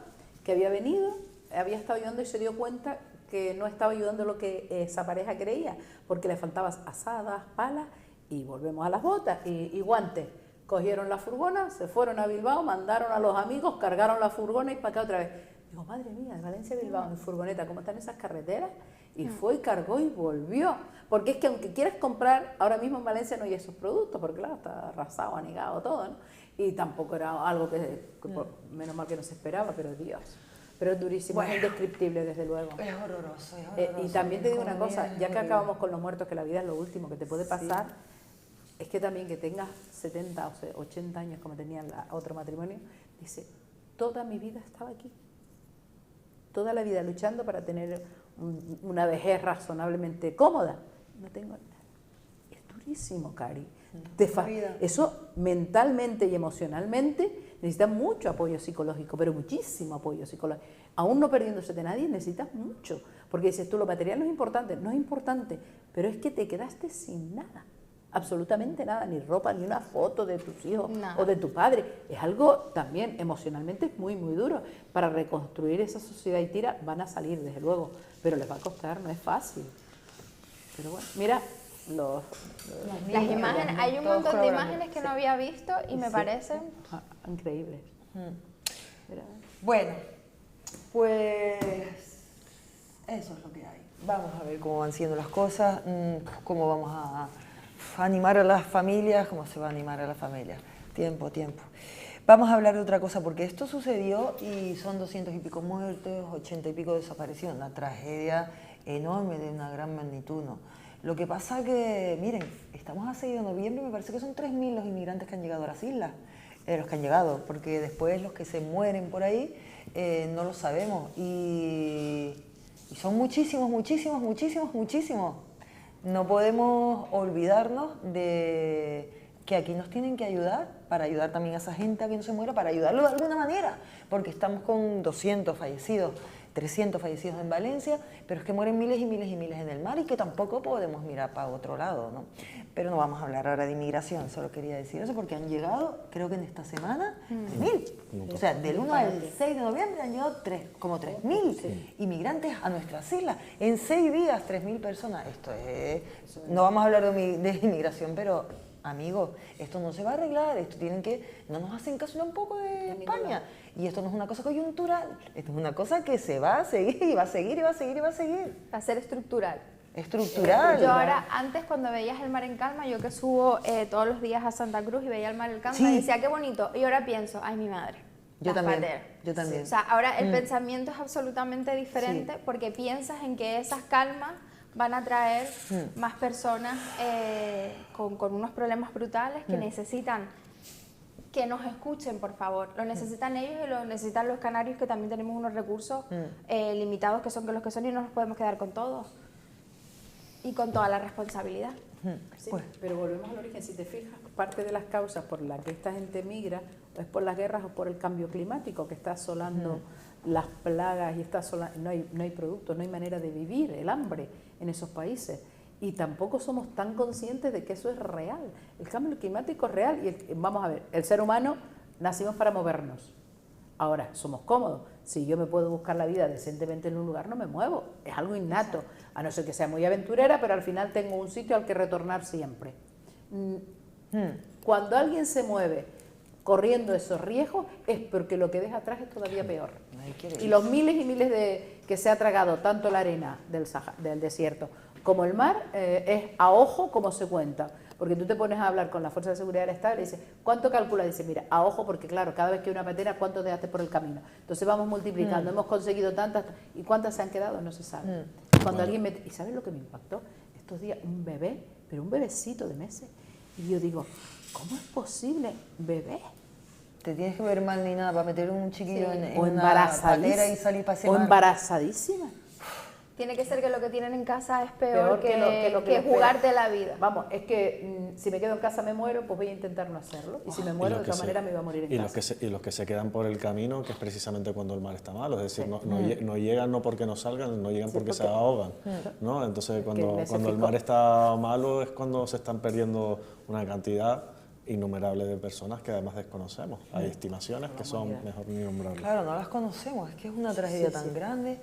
que había venido, había estado ayudando y se dio cuenta que no estaba ayudando lo que esa pareja creía, porque le faltaban asadas, palas y volvemos a las botas y guantes. Cogieron la furgona, se fueron a Bilbao, mandaron a los amigos, cargaron la furgona y para acá otra vez. Digo, madre mía, de Valencia a Bilbao en furgoneta, ¿cómo están esas carreteras? Y fue y cargó y volvió. Porque es que aunque quieras comprar, ahora mismo en Valencia no hay esos productos, porque claro, está arrasado, anegado todo, ¿no? Y tampoco era algo menos mal que no se esperaba, pero Dios. Pero es durísimo, es indescriptible desde luego. Es horroroso, es horroroso. Y también te digo una Economía cosa, es ya que horrible. acabamos con los muertos, que la vida es lo último que te puede pasar, es que también que tengas 70 o 80 años como tenía otro matrimonio, dice, toda mi vida estaba aquí. Toda la vida luchando para tener una vejez razonablemente cómoda. No tengo nada. Es durísimo, Cari. Eso mentalmente y emocionalmente necesita mucho apoyo psicológico, pero muchísimo apoyo psicológico. Aún no perdiéndose de nadie, necesitas mucho. Porque dices tú, lo material no es importante, pero es que te quedaste sin nada. Absolutamente nada, ni ropa, ni una foto de tus hijos Nada. o de tu padre. Es algo también emocionalmente muy, muy duro. Para reconstruir esa sociedad y tira van a salir, desde luego, pero les va a costar, no es fácil. Pero bueno, mira, Las imágenes, hay un todos montón de colaborando. imágenes que no había visto y me parecen... increíbles. Mira. Bueno, pues eso es lo que hay. Vamos a ver cómo van siendo las cosas, cómo vamos a animar a las familias, cómo se va a animar a las familias. Tiempo. Vamos a hablar de otra cosa, porque esto sucedió y son 200 y pico muertos, 80 y pico desaparecidos, una tragedia enorme de una gran magnitud, ¿no? Lo que pasa que, miren, estamos a 6 de noviembre y me parece que son 3.000 los inmigrantes que han llegado a las islas, los que han llegado, porque después los que se mueren por ahí no lo sabemos y son muchísimos. No podemos olvidarnos de que aquí nos tienen que ayudar, para ayudar también a esa gente a que no se muera, para ayudarlo de alguna manera, porque estamos con 200 fallecidos, 300 fallecidos en Valencia, pero es que mueren miles y miles en el mar y que tampoco podemos mirar para otro lado, ¿no? Pero no vamos a hablar ahora de inmigración, solo quería decir eso, porque han llegado, creo que en esta semana, 3.000. O sea, del 1 al 6 de noviembre han llegado como 3.000 inmigrantes a nuestras islas. En 6 días, 3.000 personas. Esto es... No vamos a hablar de inmigración, pero... Amigos, esto no se va a arreglar, esto tienen que... No nos hacen caso un poco de España. Y esto no es una cosa coyuntural, esto es una cosa que se va a seguir y va a seguir. Va a ser estructural. Estructural. Yo ahora, antes cuando veías el mar en calma, yo que subo todos los días a Santa Cruz y veía el mar en calma, Sí. decía, qué bonito. Y ahora pienso, ay, mi madre. Yo las también, pateras. yo también. O sea, ahora el pensamiento es absolutamente diferente porque piensas en que esas calmas van a traer más personas con unos problemas brutales que necesitan que nos escuchen, por favor. Lo necesitan ellos y lo necesitan los canarios, que también tenemos unos recursos limitados que son los que son y no nos podemos quedar con todos. Y con toda la responsabilidad. Sí, pero volvemos al origen, si te fijas, parte de las causas por las que esta gente migra ¿Es por las guerras o por el cambio climático que está asolando las plagas y está no hay productos, no hay manera de vivir, el hambre en esos países? Y tampoco somos tan conscientes de que eso es real. El cambio climático es real y vamos a ver, el ser humano nacimos para movernos. Ahora, somos cómodos. Si yo me puedo buscar la vida decentemente en un lugar, no me muevo. Es algo innato, a no ser que sea muy aventurera, pero al final tengo un sitio al que retornar siempre. Cuando alguien se mueve corriendo esos riesgos es porque lo que deja atrás es todavía peor. Y los miles y miles de que se ha tragado tanto la arena del desierto como el mar, es a ojo como se cuenta. Porque tú te pones a hablar con la Fuerza de Seguridad del Estado y le dices, ¿cuánto calcula? Dice, mira, a ojo, porque claro, cada vez que hay una patera, ¿cuánto dejaste por el camino? Entonces vamos multiplicando, hemos conseguido tantas, ¿y cuántas se han quedado? No se sabe. Cuando alguien me... ¿Y sabes lo que me impactó? Estos días, un bebé, pero un bebecito de meses. Y yo digo, ¿cómo es posible bebé? Te tienes que ver mal ni nada para meter un chiquillo en O una patera y salir para ese o mar. embarazadísima. Tiene que ser que lo que tienen en casa es peor que lo que jugarte la vida. Vamos, es que si me quedo en casa me muero, pues voy a intentar no hacerlo. Y si me muero, de todas maneras me iba a morir en casa. Y los que se quedan por el camino, que es precisamente cuando el mar está malo. Es decir, no llegan no porque no salgan, no llegan porque se ahogan, ¿no? Entonces, cuando el mar está malo es cuando se están perdiendo una cantidad innumerable de personas que además desconocemos. Hay estimaciones que son mejor ni nombrables. Claro, no las conocemos, es que es una tragedia tan grande.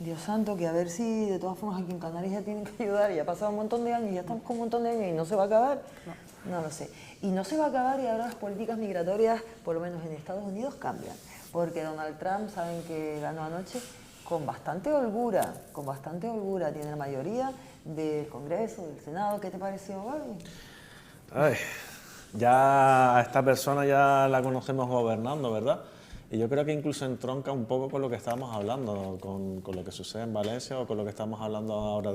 Dios santo, que a ver si de todas formas aquí en Canarias ya tienen que ayudar, ya ha pasado un montón de años, ya estamos con un montón de años y no se va a acabar. No lo sé. Y no se va a acabar y ahora las políticas migratorias, por lo menos en Estados Unidos, cambian. Porque Donald Trump, saben que ganó anoche con bastante holgura, tiene la mayoría del Congreso, del Senado. ¿Qué te pareció, Gaby? Ay, ya a esta persona ya la conocemos gobernando, ¿verdad? Y yo creo que incluso entronca un poco con lo que estábamos hablando, con lo que sucede en Valencia o con lo que estamos hablando ahora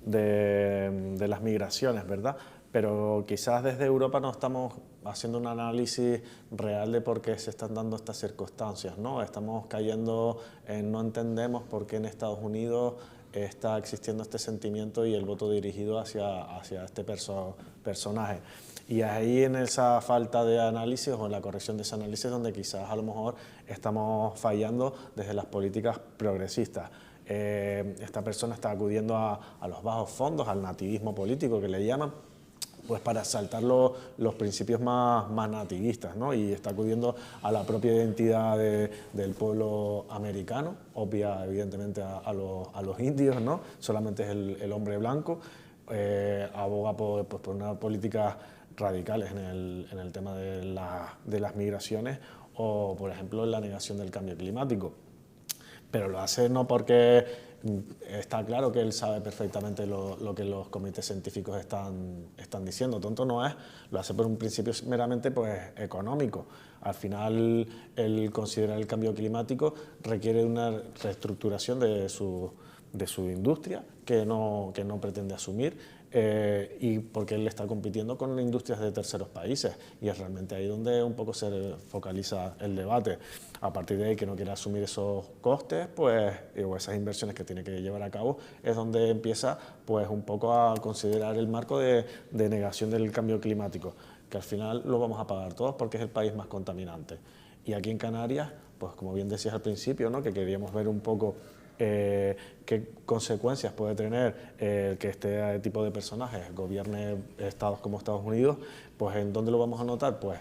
de las migraciones, ¿verdad? Pero quizás desde Europa no estamos haciendo un análisis real de por qué se están dando estas circunstancias, ¿no? Estamos cayendo en no entendemos por qué en Estados Unidos está existiendo este sentimiento y el voto dirigido hacia este personaje. Y ahí en esa falta de análisis o en la corrección de ese análisis donde quizás a lo mejor estamos fallando desde las políticas progresistas. Esta persona está acudiendo a los bajos fondos, al nativismo político que le llaman, pues para saltar los principios más nativistas, ¿no? Y está acudiendo a la propia identidad del pueblo americano, obvia evidentemente a los indios, ¿no? Solamente es el hombre blanco, aboga por una política radicales en el tema de las migraciones o, por ejemplo, en la negación del cambio climático. Pero lo hace no porque está claro que él sabe perfectamente lo que los comités científicos están diciendo. Tonto no es, lo hace por un principio meramente pues, económico. Al final, el considerar el cambio climático requiere una reestructuración de su industria que no pretende asumir. Y porque él está compitiendo con industrias de terceros países y es realmente ahí donde un poco se focaliza el debate. A partir de ahí que no quiere asumir esos costes pues, o esas inversiones que tiene que llevar a cabo es donde empieza pues, un poco a considerar el marco de negación del cambio climático, que al final lo vamos a pagar todos porque es el país más contaminante. Y aquí en Canarias, pues como bien decías al principio, ¿no? Que queríamos ver un poco qué consecuencias puede tener que este tipo de personajes gobierne estados como Estados Unidos, pues ¿en dónde lo vamos a notar? Pues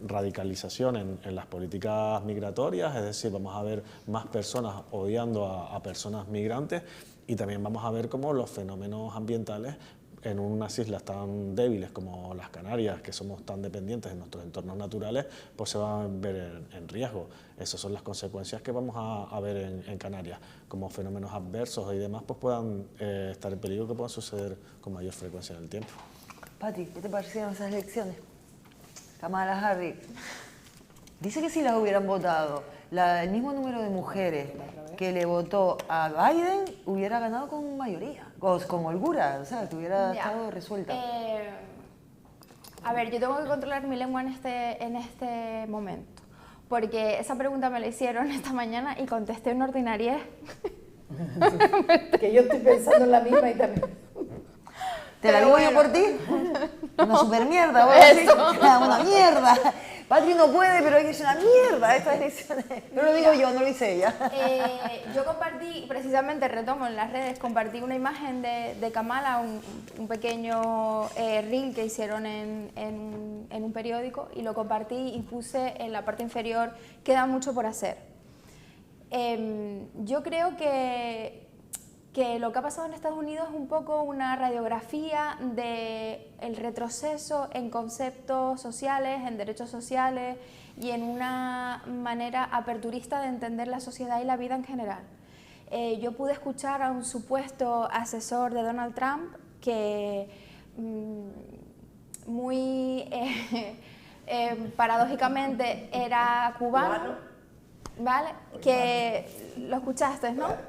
radicalización en las políticas migratorias, es decir, vamos a ver más personas odiando a personas migrantes y también vamos a ver cómo los fenómenos ambientales en unas islas tan débiles como las Canarias, que somos tan dependientes de nuestros entornos naturales, pues se van a ver en riesgo. Esas son las consecuencias que vamos a ver en Canarias, como fenómenos adversos y demás pues puedan estar en peligro, que puedan suceder con mayor frecuencia en el tiempo. Pati, ¿qué te parecieron esas elecciones? Kamala Harris dice que si las hubieran votado el mismo número de mujeres que le votó a Biden, hubiera ganado con mayoría, con holgura, o sea, que hubiera estado resuelta. A ver, yo tengo que controlar mi lengua en este momento, porque esa pregunta me la hicieron esta mañana y contesté una ordinariez. Que yo estoy pensando en la misma y también... ¿Te la digo yo por ti? Una super mierda, ¿vos decís? Una mierda. Patri no puede, pero es una mierda estas elecciones. No lo digo yo, no lo hice ella. Yo compartí, precisamente retomo en las redes, compartí una imagen de Kamala, un pequeño reel que hicieron en un periódico, y lo compartí y puse en la parte inferior: queda mucho por hacer. Yo creo que lo que ha pasado en Estados Unidos es un poco una radiografía del retroceso en conceptos sociales, en derechos sociales y en una manera aperturista de entender la sociedad y la vida en general. Yo pude escuchar a un supuesto asesor de Donald Trump que muy paradójicamente era cubano, ¿vale? Que lo escuchaste, ¿no?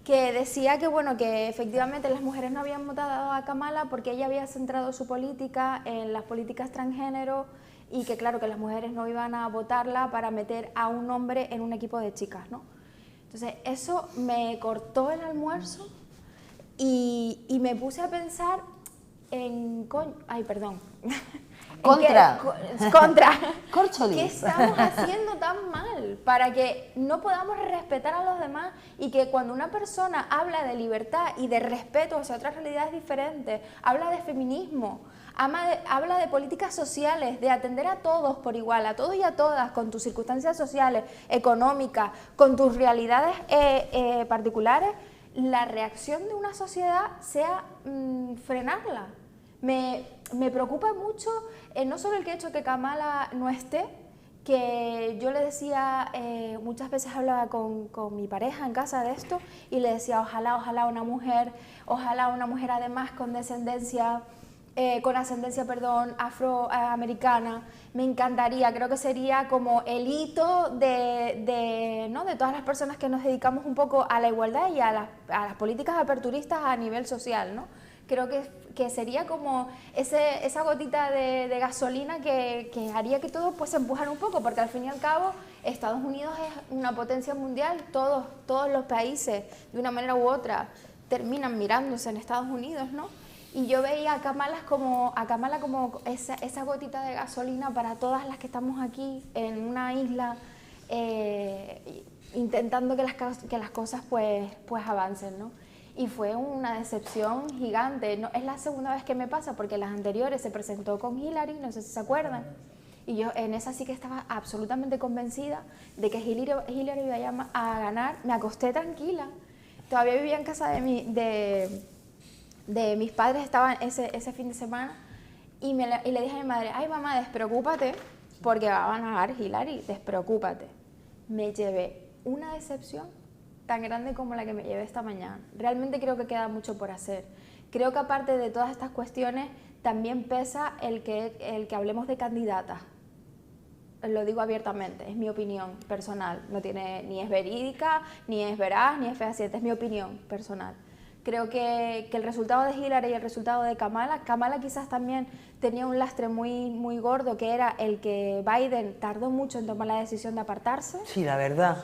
Que decía que, bueno, que efectivamente las mujeres no habían votado a Kamala porque ella había centrado su política en las políticas transgénero, y que claro, que las mujeres no iban a votarla para meter a un hombre en un equipo de chicas, ¿no? Entonces eso me cortó el almuerzo y me puse a pensar en... Ay, perdón. Contra. Corcholis. ¿Qué estamos haciendo tan mal para que no podamos respetar a los demás? Y que cuando una persona habla de libertad y de respeto hacia otras realidades diferentes, habla de feminismo, habla de políticas sociales, de atender a todos por igual, a todos y a todas, con tus circunstancias sociales, económicas, con tus realidades particulares, la reacción de una sociedad sea frenarla. Me preocupa mucho no solo el hecho que Kamala no esté, que yo le decía, muchas veces hablaba con mi pareja en casa de esto, y le decía, ojalá una mujer además con descendencia, con ascendencia, afroamericana, me encantaría. Creo que sería como el hito ¿no?, de todas las personas que nos dedicamos un poco a la igualdad y a las políticas aperturistas a nivel social, ¿no? Creo que sería como esa gotita de gasolina que haría que todo pues se empujara un poco, porque al fin y al cabo Estados Unidos es una potencia mundial, todos los países de una manera u otra terminan mirándose en Estados Unidos, ¿no? Y yo veía a Kamala como esa gotita de gasolina para todas las que estamos aquí en una isla, intentando que las cosas pues avancen, ¿no? Y fue una decepción gigante. No, es la segunda vez que me pasa, porque las anteriores se presentó con Hillary, no sé si se acuerdan, y yo en esa sí que estaba absolutamente convencida de que Hillary iba a ganar. Me acosté tranquila, todavía vivía en casa de mis padres, estaban ese fin de semana, y le dije a mi madre, ay mamá, despreocúpate, porque va a ganar Hillary, despreocúpate. Me llevé una decepción tan grande como la que me llevé esta mañana. Realmente creo que queda mucho por hacer. Creo que aparte de todas estas cuestiones, también pesa el que hablemos de candidatas. Lo digo abiertamente, es mi opinión personal. Ni es verídica, ni es veraz, ni es fehaciente, es mi opinión personal. Creo que el resultado de Hillary y el resultado de Kamala quizás también tenía un lastre muy, muy gordo, que era el que Biden tardó mucho en tomar la decisión de apartarse. Sí, la verdad.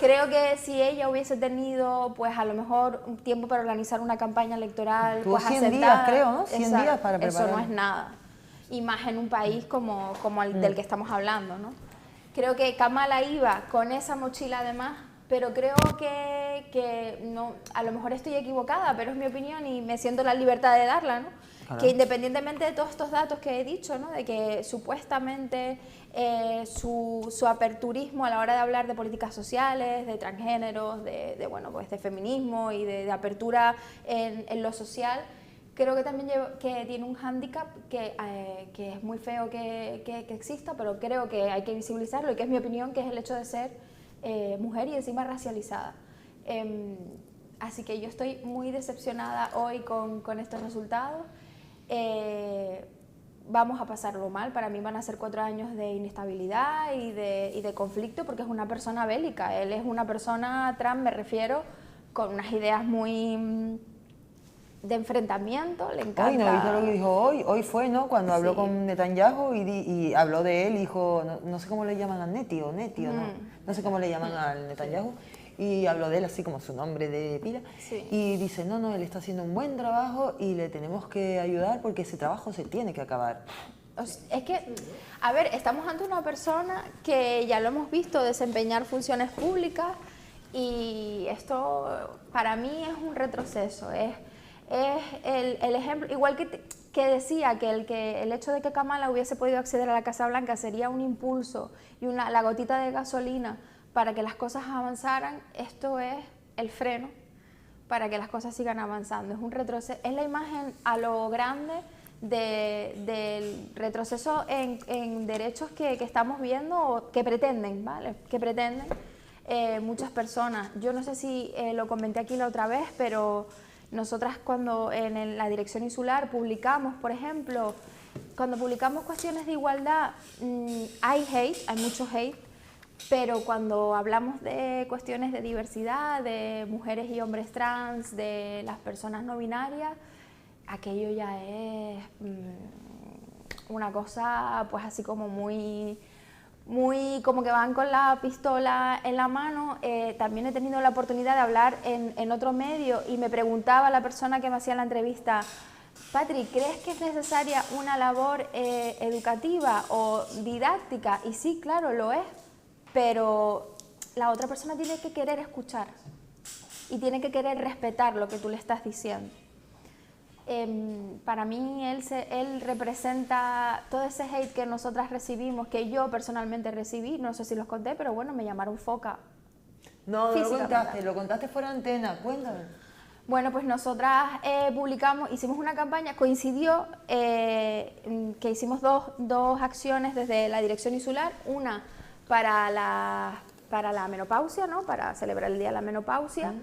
Creo que si ella hubiese tenido, pues a lo mejor un tiempo para organizar una campaña electoral, tuvo pues 100 días, creo, ¿no? 100 días para preparar. Eso no es nada. Y más en un país como el del que estamos hablando, ¿no? Creo que Kamala iba con esa mochila además, pero creo que no, a lo mejor estoy equivocada, pero es mi opinión y me siento la libertad de darla, ¿no? Claro. Que independientemente de todos estos datos que he dicho, ¿no?, de que supuestamente su aperturismo a la hora de hablar de políticas sociales, de transgéneros, bueno, pues de feminismo y de apertura en lo social, creo que también que tiene un hándicap que es muy feo que exista, pero creo que hay que visibilizarlo, y que es mi opinión, que es el hecho de ser mujer y encima racializada. Así que yo estoy muy decepcionada hoy con estos resultados. Vamos a pasarlo mal. Para mí van a ser 4 años de inestabilidad y de conflicto, porque es una persona bélica. Él es una persona, Trump me refiero, con unas ideas muy de enfrentamiento, le encanta. Hoy, ¿no viste lo que dijo hoy? Hoy fue, ¿no?, cuando habló con Netanyahu y habló de él, dijo, no sé cómo le llaman a Neti, ¿no? No sé cómo le llaman al Netanyahu, y habló de él así como su nombre de pila, y dice, no, él está haciendo un buen trabajo y le tenemos que ayudar porque ese trabajo se tiene que acabar. Es que, a ver, estamos ante una persona que ya lo hemos visto desempeñar funciones públicas y esto para mí es un retroceso, es el ejemplo, igual que decía que el hecho de que Kamala hubiese podido acceder a la Casa Blanca sería un impulso y la gotita de gasolina para que las cosas avanzaran, esto es el freno para que las cosas sigan avanzando, es un retroceso, es la imagen a lo grande del retroceso en derechos que estamos viendo o que pretenden, ¿vale? Que pretenden muchas personas. Yo no sé si lo comenté aquí la otra vez, pero nosotras cuando en la Dirección Insular publicamos, por ejemplo, cuando publicamos cuestiones de igualdad, hay mucho hate, pero cuando hablamos de cuestiones de diversidad, de mujeres y hombres trans, de las personas no binarias, aquello ya es una cosa pues así como muy como que van con la pistola en la mano. También he tenido la oportunidad de hablar en otro medio y me preguntaba la persona que me hacía la entrevista, Patri, ¿crees que es necesaria una labor educativa o didáctica? Y sí, claro, lo es, pero la otra persona tiene que querer escuchar y tiene que querer respetar lo que tú le estás diciendo. Para mí él representa todo ese hate que nosotras recibimos, que yo personalmente recibí, no sé si los conté, pero bueno, me llamaron foca. No, lo contaste fuera de antena, cuéntame. Bueno, pues nosotras hicimos una campaña, coincidió que hicimos dos acciones desde la Dirección Insular, una para la menopausia, ¿no? Para celebrar el Día de la Menopausia,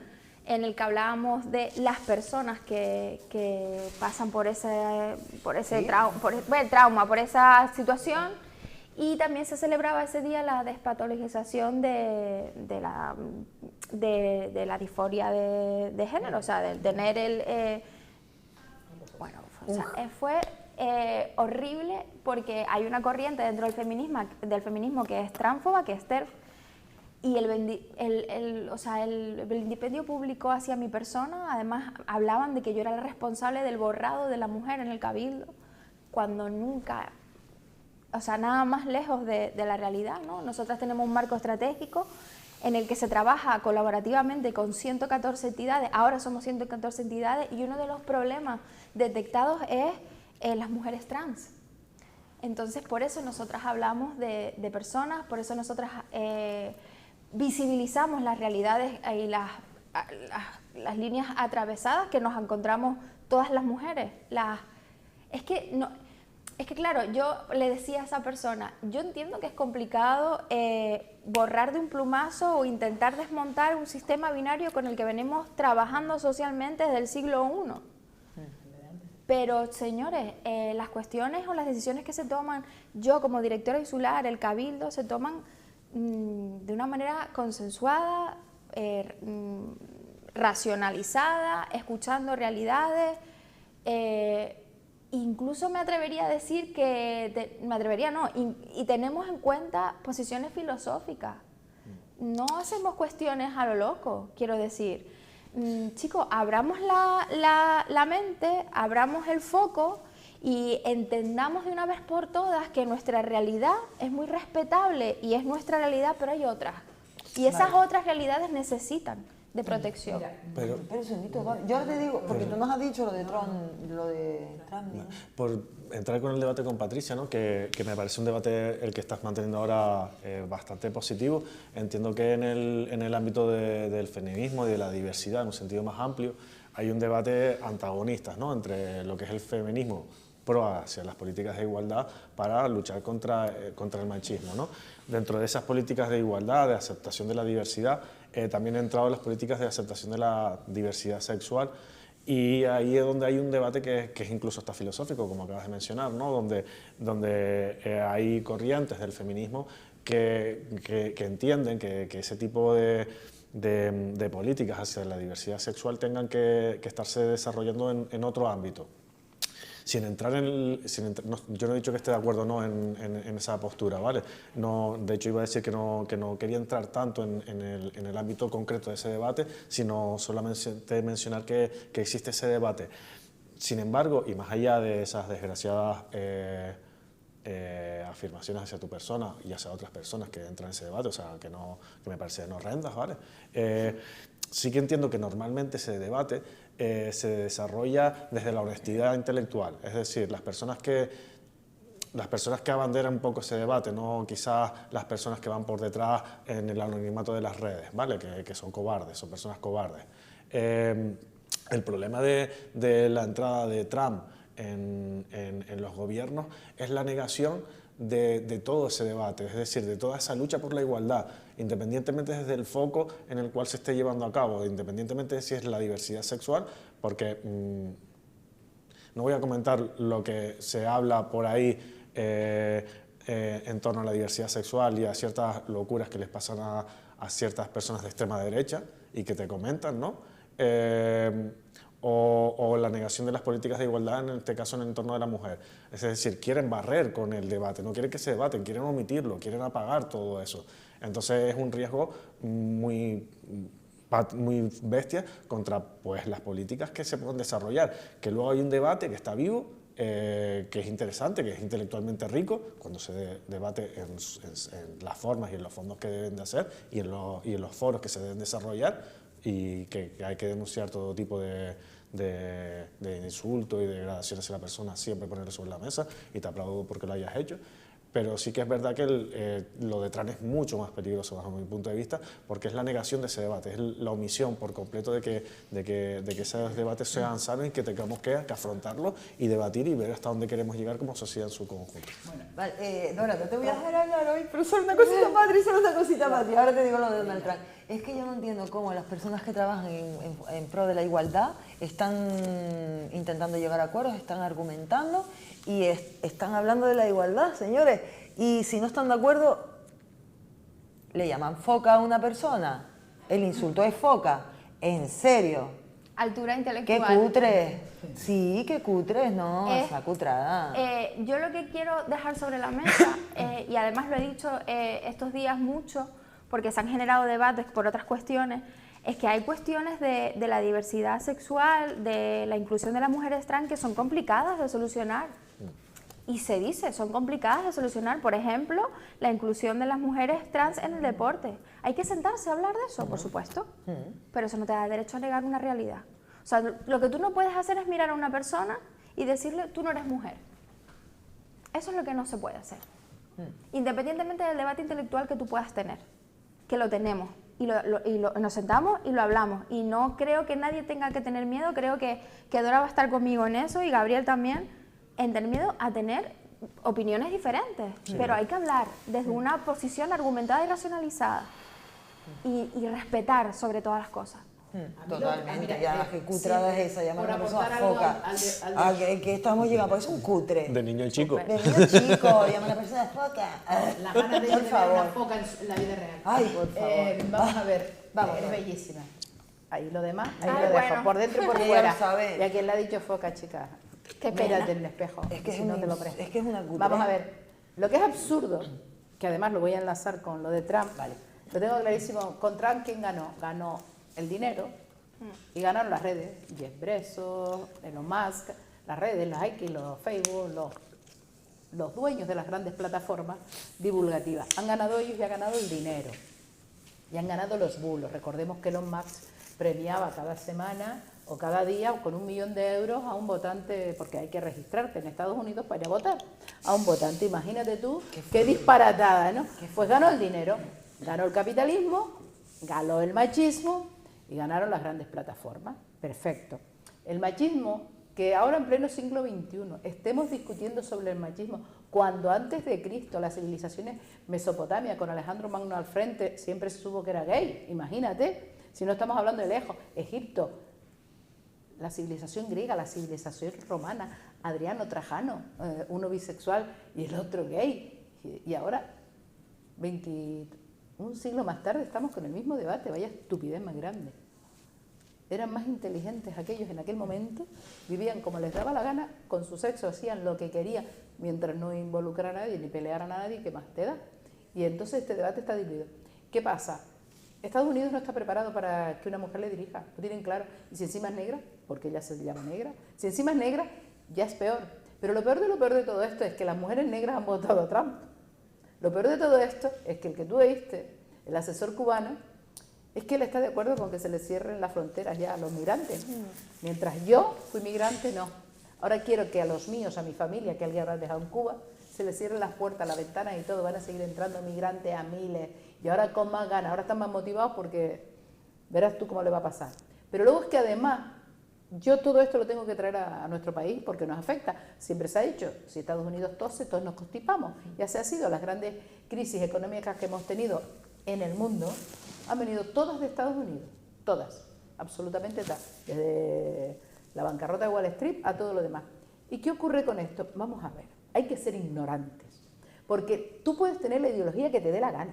en el que hablábamos de las personas que pasan por ese trauma, por esa situación, y también se celebraba ese día la despatologización de la disforia de género, o sea, de tener fue horrible porque hay una corriente dentro del feminismo que es transfoba, que es TERF, y el vilipendio público hacia mi persona, además hablaban de que yo era la responsable del borrado de la mujer en el Cabildo, cuando nunca, o sea, nada más lejos de la realidad, ¿no? Nosotras tenemos un marco estratégico en el que se trabaja colaborativamente con 114 entidades, ahora somos 114 entidades, y uno de los problemas detectados es las mujeres trans. Entonces, por eso nosotras hablamos de personas, por eso nosotras visibilizamos las realidades y las líneas atravesadas que nos encontramos todas las mujeres. Es que claro, yo le decía a esa persona, yo entiendo que es complicado borrar de un plumazo o intentar desmontar un sistema binario con el que venimos trabajando socialmente desde el siglo I. Pero, señores, las cuestiones o las decisiones que se toman, yo como directora insular, el Cabildo, se toman de una manera consensuada, racionalizada, escuchando realidades. Incluso me atrevería a decir que, y tenemos en cuenta posiciones filosóficas. No hacemos cuestiones a lo loco, quiero decir. Chicos, abramos la mente, abramos el foco y entendamos de una vez por todas que nuestra realidad es muy respetable y es nuestra realidad, pero hay otras. Y esas otras realidades necesitan de protección. Pero yo ahora te digo, porque tú nos has dicho lo de Trump, ¿no? Por entrar con el debate con Patricia, ¿no? que me parece un debate el que estás manteniendo ahora bastante positivo. Entiendo que en el ámbito del feminismo y de la diversidad, en un sentido más amplio, hay un debate antagonista, ¿no? Entre lo que es el feminismo pro hacia las políticas de igualdad para luchar contra el machismo, ¿no? Dentro de esas políticas de igualdad, de aceptación de la diversidad, también han entrado las políticas de aceptación de la diversidad sexual, y ahí es donde hay un debate que es incluso hasta filosófico, como acabas de mencionar, ¿no? donde hay corrientes del feminismo que entienden que ese tipo de políticas hacia la diversidad sexual tengan que estarse desarrollando en otro ámbito. Sin entrar yo no he dicho que esté de acuerdo o no en esa postura, ¿vale? No, de hecho, iba a decir que no quería entrar tanto en el ámbito concreto de ese debate, sino solamente mencionar que existe ese debate. Sin embargo, y más allá de esas desgraciadas afirmaciones hacia tu persona y hacia otras personas que entran en ese debate, o sea, que me parecen horrendas, ¿vale? Sí que entiendo que normalmente ese debate se desarrolla desde la honestidad intelectual, es decir, las personas que abanderan un poco ese debate, no quizás las personas que van por detrás en el anonimato de las redes, ¿vale? Que son cobardes, son personas cobardes. El problema de la entrada de Trump en los gobiernos es la negación de todo ese debate, es decir, de toda esa lucha por la igualdad, independientemente desde el foco en el cual se esté llevando a cabo, independientemente de si es la diversidad sexual, porque no voy a comentar lo que se habla por ahí en torno a la diversidad sexual y a ciertas locuras que les pasan a ciertas personas de extrema derecha y que te comentan, ¿no? O la negación de las políticas de igualdad, en este caso en el entorno de la mujer. Es decir, quieren barrer con el debate, no quieren que se debaten, quieren omitirlo, quieren apagar todo eso. Entonces es un riesgo muy bestia contra pues, las políticas que se pueden desarrollar. Que luego hay un debate que está vivo, que es interesante, que es intelectualmente rico, cuando se debate en las formas y en los fondos que deben de hacer y en los foros que se deben desarrollar, y que hay que denunciar todo tipo de insultos y de degradaciones a la persona, siempre ponerlo sobre la mesa, y te aplaudo porque lo hayas hecho. Pero sí que es verdad que lo de Trump es mucho más peligroso bajo mi punto de vista, porque es la negación de ese debate, es la omisión por completo de que esos debates sean sanos y que tengamos que afrontarlos y debatir y ver hasta dónde queremos llegar como sociedad en su conjunto. Bueno, vale, Dora, no te voy a dejar hablar hoy, pero solo una cosita más, Adri, solo una cosita más. Y ahora te digo lo de Donald Trump. Es que yo no entiendo cómo las personas que trabajan en pro de la igualdad están intentando llegar a acuerdos, están argumentando y están hablando de la igualdad, señores. Y si no están de acuerdo, le llaman foca a una persona. El insulto es foca. ¿En serio? Altura ¡Qué intelectual. cutre! Sí, qué cutre, no, Es- esa cutrada. Yo lo que quiero dejar sobre la mesa, y además lo he dicho estos días mucho, porque se han generado debates por otras cuestiones, es que hay cuestiones de la diversidad sexual, de la inclusión de las mujeres trans que son complicadas de solucionar. Y se dice, son complicadas de solucionar. Por ejemplo, la inclusión de las mujeres trans en el deporte. Hay que sentarse a hablar de eso, por supuesto, pero eso no te da derecho a negar una realidad. O sea, lo que tú no puedes hacer es mirar a una persona y decirle, tú no eres mujer. Eso es lo que no se puede hacer. Independientemente del debate intelectual que tú puedas tener, que lo tenemos, y nos sentamos y lo hablamos. Y no creo que nadie tenga que tener miedo, creo que Dora va a estar conmigo en eso y Gabriel también, en tener miedo a tener opiniones diferentes. Sí. Pero hay que hablar desde una posición argumentada y racionalizada y respetar sobre todas las cosas. Totalmente, ya, qué cutrada es esa, llamar a una persona foca. Que estamos llegando, porque es un cutre. De niño chico. De niño chico, llamar a una persona foca. Las ganas de ver una foca en la vida real. Ay, por favor. Vamos a ver, vamos, es bellísima. Ahí lo demás, ahí Ay, lo dejo, bueno. por dentro y por Ella fuera. lo sabe. Y a quien le ha dicho foca, chica, Qué pena. mírate en el espejo, Es que si es no un- te lo prestas. es que es una cutre. Vamos a ver, lo que es absurdo, que además lo voy a enlazar con lo de Trump, Vale. lo tengo clarísimo. Con Trump, ¿quién ganó? Ganó el dinero y ganaron las redes. Jeff Bezos, Elon Musk, las redes, los X, los Facebook, los dueños de las grandes plataformas divulgativas. Han ganado ellos y ha ganado el dinero. Y han ganado los bulos. Recordemos que Elon Musk premiaba cada semana o cada día con €1 millón a un votante, porque hay que registrarte en Estados Unidos para ir a votar, a un votante. Imagínate tú, qué disparatada, ¿no? Pues ganó el dinero, ganó el capitalismo, ganó el machismo y ganaron las grandes plataformas. Perfecto. El machismo, que ahora en pleno siglo XXI estemos discutiendo sobre el machismo, cuando antes de Cristo las civilizaciones Mesopotamia con Alejandro Magno al frente siempre se supo que era gay, imagínate, si no estamos hablando de lejos, Egipto, la civilización griega, la civilización romana, Adriano, Trajano, uno bisexual y el otro gay, y ahora 21 siglos más tarde estamos con el mismo debate, vaya estupidez más grande. Eran más inteligentes aquellos en aquel momento, vivían como les daba la gana, con su sexo hacían lo que querían, mientras no involucrara a nadie ni pelearan a nadie, ¿qué más te da? Y entonces este debate está dividido. ¿Qué pasa? Estados Unidos no está preparado para que una mujer le dirija, lo tienen claro. Y si encima es negra, porque ella se llama negra, si encima es negra, ya es peor. Pero lo peor de todo esto es que las mujeres negras han votado a Trump. Lo peor de todo esto es que el que tú oíste, el asesor cubano, es que él está de acuerdo con que se le cierren las fronteras ya a los migrantes. Mientras yo fui migrante, no. Ahora quiero que a los míos, a mi familia, que alguien habrá dejado en Cuba, se les cierren las puertas, las ventanas y todo. Van a seguir entrando migrantes a miles. Y ahora con más ganas, ahora están más motivados porque verás tú cómo le va a pasar. Pero luego es que además, yo todo esto lo tengo que traer a nuestro país porque nos afecta. Siempre se ha dicho, si Estados Unidos tose, todos nos constipamos. Y así ha sido. Las grandes crisis económicas que hemos tenido en el mundo han venido todas de Estados Unidos. Todas. Absolutamente todas. Desde la bancarrota de Wall Street a todo lo demás. ¿Y qué ocurre con esto? Vamos a ver. Hay que ser ignorantes. Porque tú puedes tener la ideología que te dé la gana.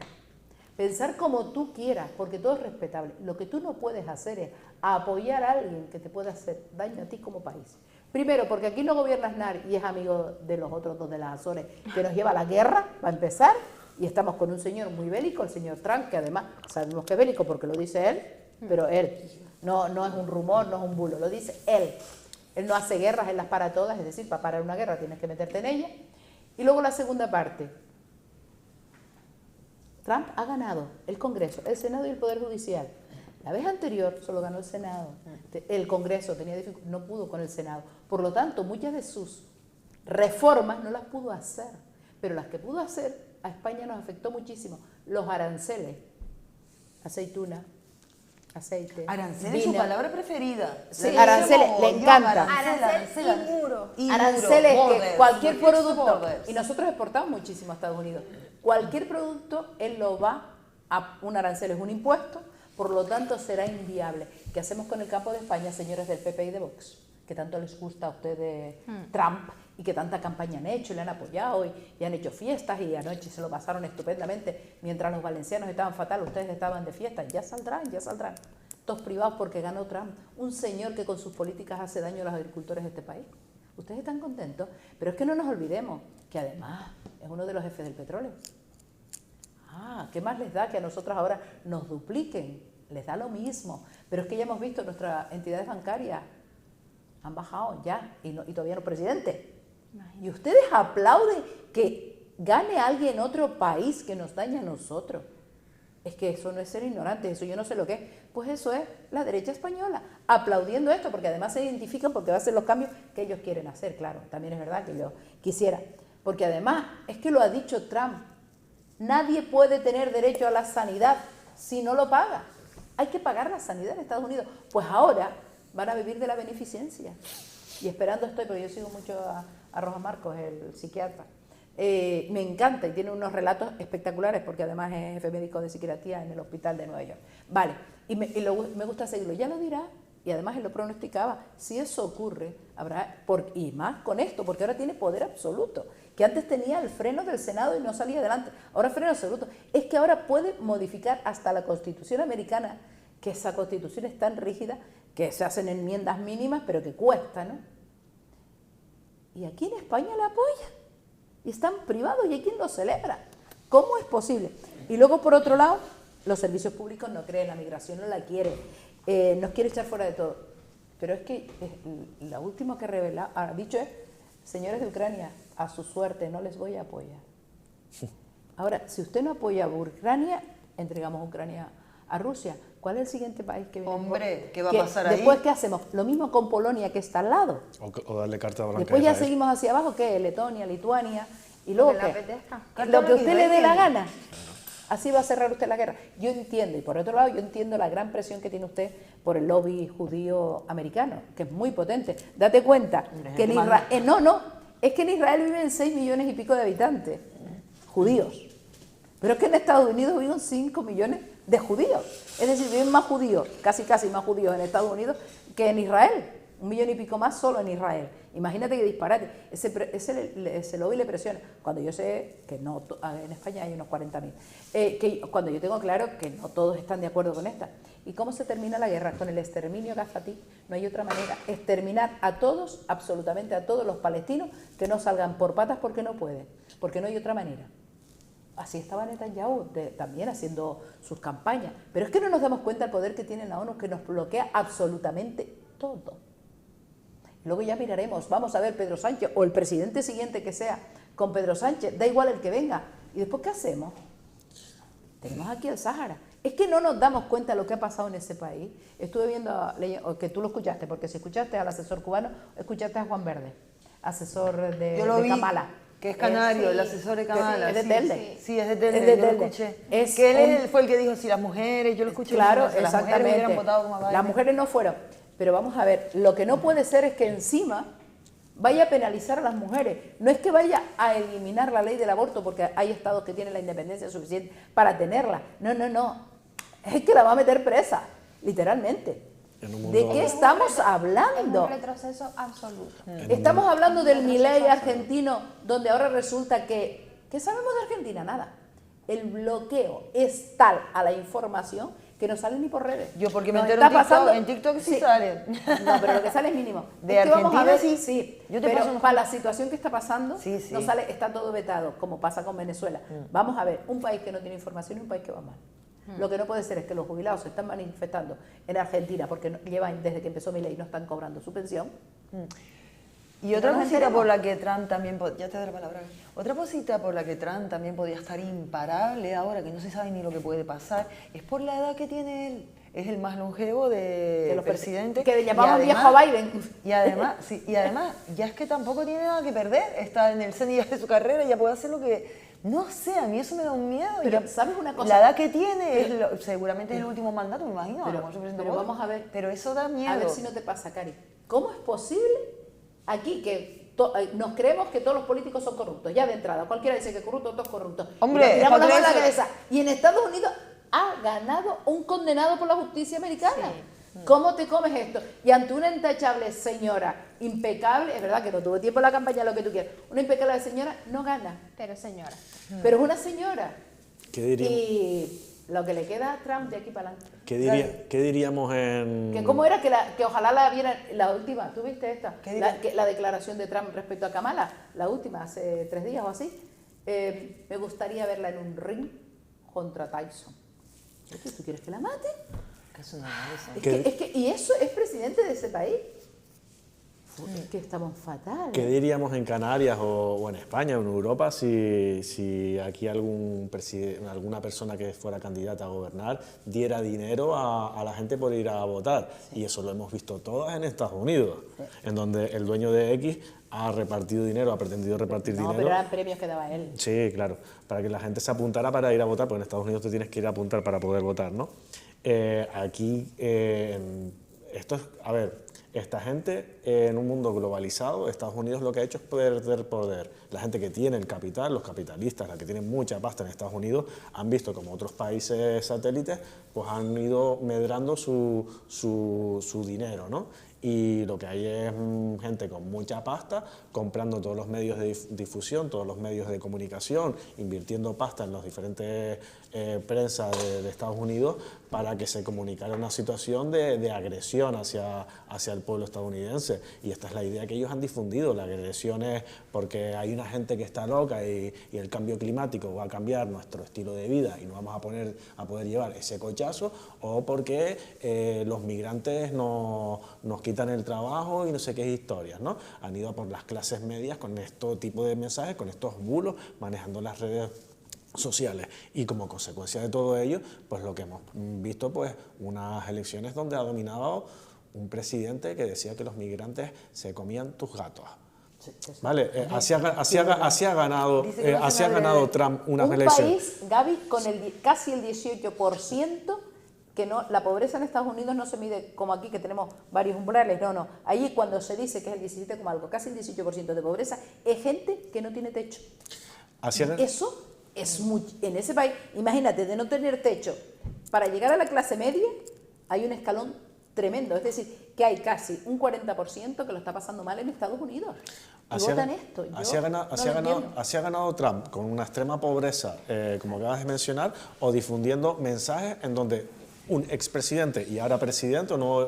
Pensar como tú quieras, porque todo es respetable. Lo que tú no puedes hacer es apoyar a alguien que te pueda hacer daño a ti como país. Primero, porque aquí no gobierna Aznar y es amigo de los otros dos de las Azores, que nos lleva a la guerra, va a empezar, y estamos con un señor muy bélico, el señor Trump, que además sabemos que es bélico porque lo dice él, pero él, no es un rumor, no es un bulo, lo dice él. Él no hace guerras, él las para todas, es decir, para parar una guerra tienes que meterte en ella. Y luego la segunda parte. Trump ha ganado el Congreso, el Senado y el Poder Judicial. La vez anterior solo ganó el Senado. El Congreso no pudo con el Senado. Por lo tanto, muchas de sus reformas no las pudo hacer. Pero las que pudo hacer, a España nos afectó muchísimo. Los aranceles, aceituna, aceite. Aranceles es su palabra preferida. Sí, aranceles, le encanta. Arancel y muro. Aranceles, que cualquier producto, borders. y nosotros exportamos muchísimo a Estados Unidos, cualquier producto, él lo va a, un arancel es un impuesto, por lo tanto será inviable. ¿Qué hacemos con el campo de España, señores del PP y de Vox? Que tanto les gusta a ustedes Trump y que tanta campaña han hecho, y le han apoyado y han hecho fiestas y anoche se lo pasaron estupendamente, mientras los valencianos estaban fatal, ustedes estaban de fiesta, ya saldrán, todos privados porque ganó Trump, un señor que con sus políticas hace daño a los agricultores de este país. Ustedes están contentos, pero es que no nos olvidemos que además es uno de los jefes del petróleo. ¿Qué más les da que a nosotros ahora nos dupliquen? Les da lo mismo, pero es que ya hemos visto nuestras entidades bancarias han bajado ya y todavía no presidente. Y ustedes aplauden que gane alguien en otro país que nos daña a nosotros. Es que eso no es ser ignorante, eso yo no sé lo que es. Pues eso es la derecha española, aplaudiendo esto, porque además se identifican porque va a ser los cambios que ellos quieren hacer, claro. También es verdad que yo quisiera. Porque además, es que lo ha dicho Trump, nadie puede tener derecho a la sanidad si no lo paga. Hay que pagar la sanidad en Estados Unidos. Pues ahora van a vivir de la beneficencia. Y esperando estoy, porque yo sigo mucho a Rojas Marcos, el psiquiatra. Me encanta y tiene unos relatos espectaculares porque además es jefe médico de psiquiatría en el hospital de Nueva York. Vale, y me gusta seguirlo, ya lo dirá, y además él lo pronosticaba, si eso ocurre, y más con esto, porque ahora tiene poder absoluto, que antes tenía el freno del Senado y no salía adelante, ahora freno absoluto, es que ahora puede modificar hasta la Constitución americana, que esa Constitución es tan rígida, que se hacen enmiendas mínimas, pero que cuesta, ¿no? Y aquí en España la apoyan. Y están privados y hay quien lo celebra. ¿Cómo es posible? Y luego, por otro lado, los servicios públicos no creen, la migración no la quiere, nos quiere echar fuera de todo. Pero es que lo último que ha dicho es, señores de Ucrania, a su suerte no les voy a apoyar. Ahora, si usted no apoya a Ucrania, entregamos Ucrania a Rusia. ¿Cuál es el siguiente país que viene? Hombre, ¿qué va a pasar ahí? Después, ¿qué hacemos? Lo mismo con Polonia, que está al lado. O darle carta blanca. Después ya seguimos hacia abajo, ¿qué? Letonia, Lituania, y luego Lo que le ¿qué? apetezca. Lo que usted le dé la gana. Así va a cerrar usted la guerra. Yo entiendo, y por otro lado, yo entiendo la gran presión que tiene usted por el lobby judío americano, que es muy potente. Date cuenta que en Israel... es que en Israel viven 6 millones y pico de habitantes, judíos. Pero es que en Estados Unidos viven 5 millones de judíos. Es decir, viven más judíos, casi más judíos en Estados Unidos que en Israel. 1 millón y pico más solo en Israel. Imagínate que disparate. Ese lobby le presiona. Cuando yo sé que no, en España hay unos 40.000. Cuando yo tengo claro que no todos están de acuerdo con esta. ¿Y cómo se termina la guerra? Con el exterminio gazatín. No hay otra manera. Exterminar a todos, absolutamente a todos los palestinos que no salgan por patas porque no pueden. Porque no hay otra manera. Así estaba Netanyahu también haciendo sus campañas. Pero es que no nos damos cuenta del poder que tiene la ONU, que nos bloquea absolutamente todo. Luego ya miraremos, vamos a ver Pedro Sánchez o el presidente siguiente que sea con Pedro Sánchez, da igual el que venga. ¿Y después qué hacemos? Tenemos aquí el Sáhara. Es que no nos damos cuenta de lo que ha pasado en ese país. Estuve viendo, que tú lo escuchaste, porque si escuchaste al asesor cubano, escuchaste a Juan Verde, asesor Yo lo de vi, Kamala. que es canario, sí. el asesor de Kamala. Es de sí, Telde. Sí, es de Telde, Es de yo lo Telde. escuché. Es que él fue el que dijo, si las mujeres, yo lo escuché. Claro, si las mujeres hubieran votado como Biden. Las mujeres no fueron. Pero vamos a ver, lo que no puede ser es que encima vaya a penalizar a las mujeres. No es que vaya a eliminar la ley del aborto, porque hay estados que tienen la independencia suficiente para tenerla. No, no, no. Es que la va a meter presa, literalmente. ¿De qué estamos hablando? Es un retroceso absoluto. Estamos hablando del Milei argentino, donde ahora resulta que... ¿Qué sabemos de Argentina? Nada. El bloqueo es tal a la información que no sale ni por redes. Yo porque me Nos entero está en TikTok sí sale. No, pero lo que sale es mínimo. De Es que vamos a Argentina ver, sí. Yo te pero paso unos- para la situación que está pasando, Sí, sí. no sale, está todo vetado, como pasa con Venezuela. Vamos a ver, un país que no tiene información es un país que va mal. Lo que no puede ser es que los jubilados se están manifestando en Argentina porque llevan desde que empezó Milei no están cobrando su pensión. Y otra no nos cosita enteremos. por la que Trump también, ya te doy la palabra, otra cosita por la que Trump también podía estar imparable ahora, que no se sabe ni lo que puede pasar, es por la edad que tiene él. Es el más longevo de los presidentes. que le llamamos Y viejo a Biden. Y además, sí, y además, ya es que tampoco tiene nada que perder, está en el cenit de su carrera, ya puede hacer lo que... No sé, a mí eso me da un miedo. Pero, Yo- ¿sabes una cosa? La edad que tiene, seguramente es el último mandato, me imagino. a lo mejor se presenta pero otro. vamos a ver. Pero eso da miedo. A ver si no te pasa, Cari. ¿Cómo es posible aquí que nos creemos que todos los políticos son corruptos? Ya de entrada, cualquiera dice que es corrupto, todos corruptos. Hombre, Y nos tiramos la ¿para mano a la qué eso? cabeza. Y en Estados Unidos ha ganado un condenado por la justicia americana. ¿Cómo te comes esto? Y ante una intachable señora impecable, es verdad que no tuvo tiempo en la campaña, lo que tú quieras, una impecable señora no gana, Pero señora, pero es una señora. ¿Qué diríamos, Y lo que le queda a Trump de aquí para adelante. qué diríamos en...? Que cómo era que ojalá la vieran, la última, ¿tú viste esta? ¿Qué dirá? La declaración de Trump respecto a Kamala, la última, hace 3 días o así. Me gustaría verla en un ring contra Tyson. ¿Tú quieres que la mate? Que es una cosa. Y eso es presidente de ese país. Es que estamos fatal. ¿Qué diríamos en Canarias o en España o en Europa si aquí alguna persona que fuera candidata a gobernar diera dinero a la gente por ir a votar? Y eso lo hemos visto todas en Estados Unidos, en donde el dueño de X ha repartido dinero, ha pretendido repartir No, dinero. pero eran premios que daba él. Sí, claro, para que la gente se apuntara para ir a votar, porque en Estados Unidos te tienes que ir a apuntar para poder votar, ¿no? Aquí, esto es, a ver, esta gente en un mundo globalizado, Estados Unidos lo que ha hecho es perder poder. La gente que tiene el capital, los capitalistas, la que tienen mucha pasta en Estados Unidos, han visto como otros países satélites pues han ido medrando su dinero, ¿no? Y lo que hay es gente con mucha pasta comprando todos los medios de difusión, todos los medios de comunicación, invirtiendo pasta en los diferentes prensa de Estados Unidos para que se comunicara una situación de agresión hacia el pueblo estadounidense. Y esta es la idea que ellos han difundido. La agresión es porque hay una gente que está loca y el cambio climático va a cambiar nuestro estilo de vida y no vamos a poder llevar ese cochazo, o porque los migrantes nos quitan el trabajo y no sé qué historias, ¿no? Han ido a por las clases medias con este tipo de mensajes, con estos bulos, manejando las redes sociales, y como consecuencia de todo ello, pues lo que hemos visto, pues unas elecciones donde ha dominado un presidente que decía que los migrantes se comían tus gatos. Vale, así ha ganado Trump unas elecciones. Un país, Gaby, con casi el 18%, que no, la pobreza en Estados Unidos no se mide como aquí, que tenemos varios umbrales, no. Allí cuando se dice que es el 17, como algo, casi el 18% de pobreza, es gente que no tiene techo. Eso es en ese país, imagínate, de no tener techo, para llegar a la clase media hay un escalón tremendo, es decir, que hay casi un 40% que lo está pasando mal en Estados Unidos. Y votan esto. Así ha ganado Trump, con una extrema pobreza, como acabas de mencionar, o difundiendo mensajes en donde un expresidente y ahora presidente, o no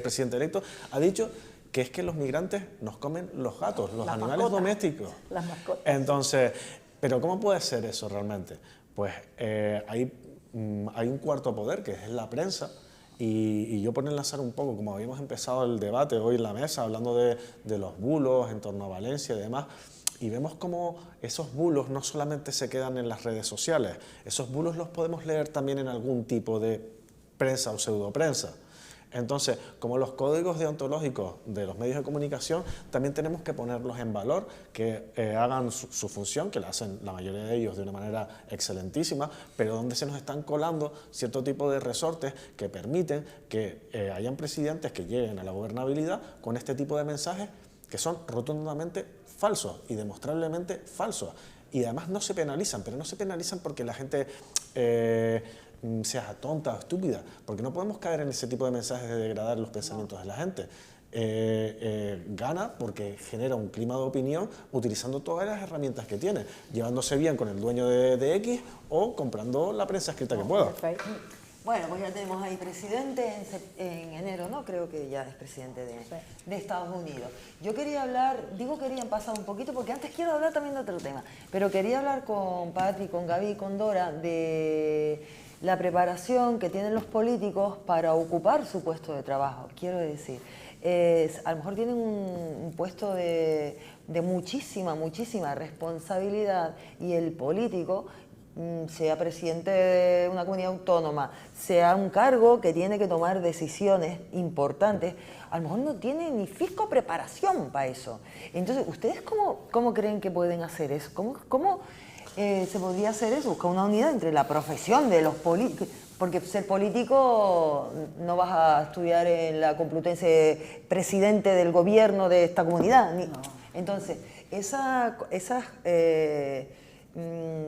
presidente electo, ha dicho que es que los migrantes nos comen los gatos, los animales domésticos. Las mascotas. Entonces, ¿pero cómo puede ser eso realmente? Pues hay un cuarto poder, que es la prensa, Y yo por enlazar un poco, como habíamos empezado el debate hoy en la mesa, hablando de los bulos en torno a Valencia y demás, y vemos cómo esos bulos no solamente se quedan en las redes sociales, esos bulos los podemos leer también en algún tipo de prensa o pseudoprensa. Entonces, como los códigos deontológicos de los medios de comunicación, también tenemos que ponerlos en valor, que hagan su función, que la hacen la mayoría de ellos de una manera excelentísima, pero donde se nos están colando cierto tipo de resortes que permiten que hayan presidentes que lleguen a la gobernabilidad con este tipo de mensajes que son rotundamente falsos y demostrablemente falsos. Y además no se penalizan, pero no se penalizan porque la gente sea tonta o estúpida, porque no podemos caer en ese tipo de mensajes de degradar los pensamientos de la gente. Gana porque genera un clima de opinión utilizando todas las herramientas que tiene, llevándose bien con el dueño de X o comprando la prensa escrita que pueda. Bueno, pues ya tenemos ahí presidente en enero, ¿no? Creo que ya es presidente de Estados Unidos. Yo quería hablar, digo querían pasar un poquito porque antes quiero hablar también de otro tema, pero quería hablar con Patri, con Gaby y con Dora de la preparación que tienen los políticos para ocupar su puesto de trabajo. Quiero decir, a lo mejor tienen un puesto de muchísima responsabilidad y el político, sea presidente de una comunidad autónoma, sea un cargo que tiene que tomar decisiones importantes, a lo mejor no tiene ni fisco preparación para eso. Entonces, ¿ustedes cómo creen que pueden hacer eso? ¿Cómo se podría hacer eso? Buscar una unidad entre la profesión de los políticos, porque ser político no vas a estudiar en la Complutense presidente del gobierno de esta comunidad. No. Entonces, esas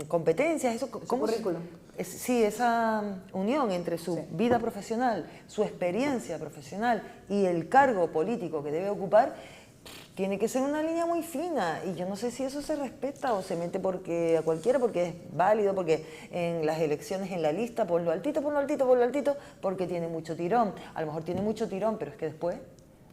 competencias, eso, ¿cómo? Currículum. Sí, esa unión entre su vida profesional, su experiencia profesional y el cargo político que debe ocupar, tiene que ser una línea muy fina, y yo no sé si eso se respeta o se mete porque a cualquiera, porque es válido, porque en las elecciones en la lista, ponlo altito, porque tiene mucho tirón. A lo mejor tiene mucho tirón, pero es que después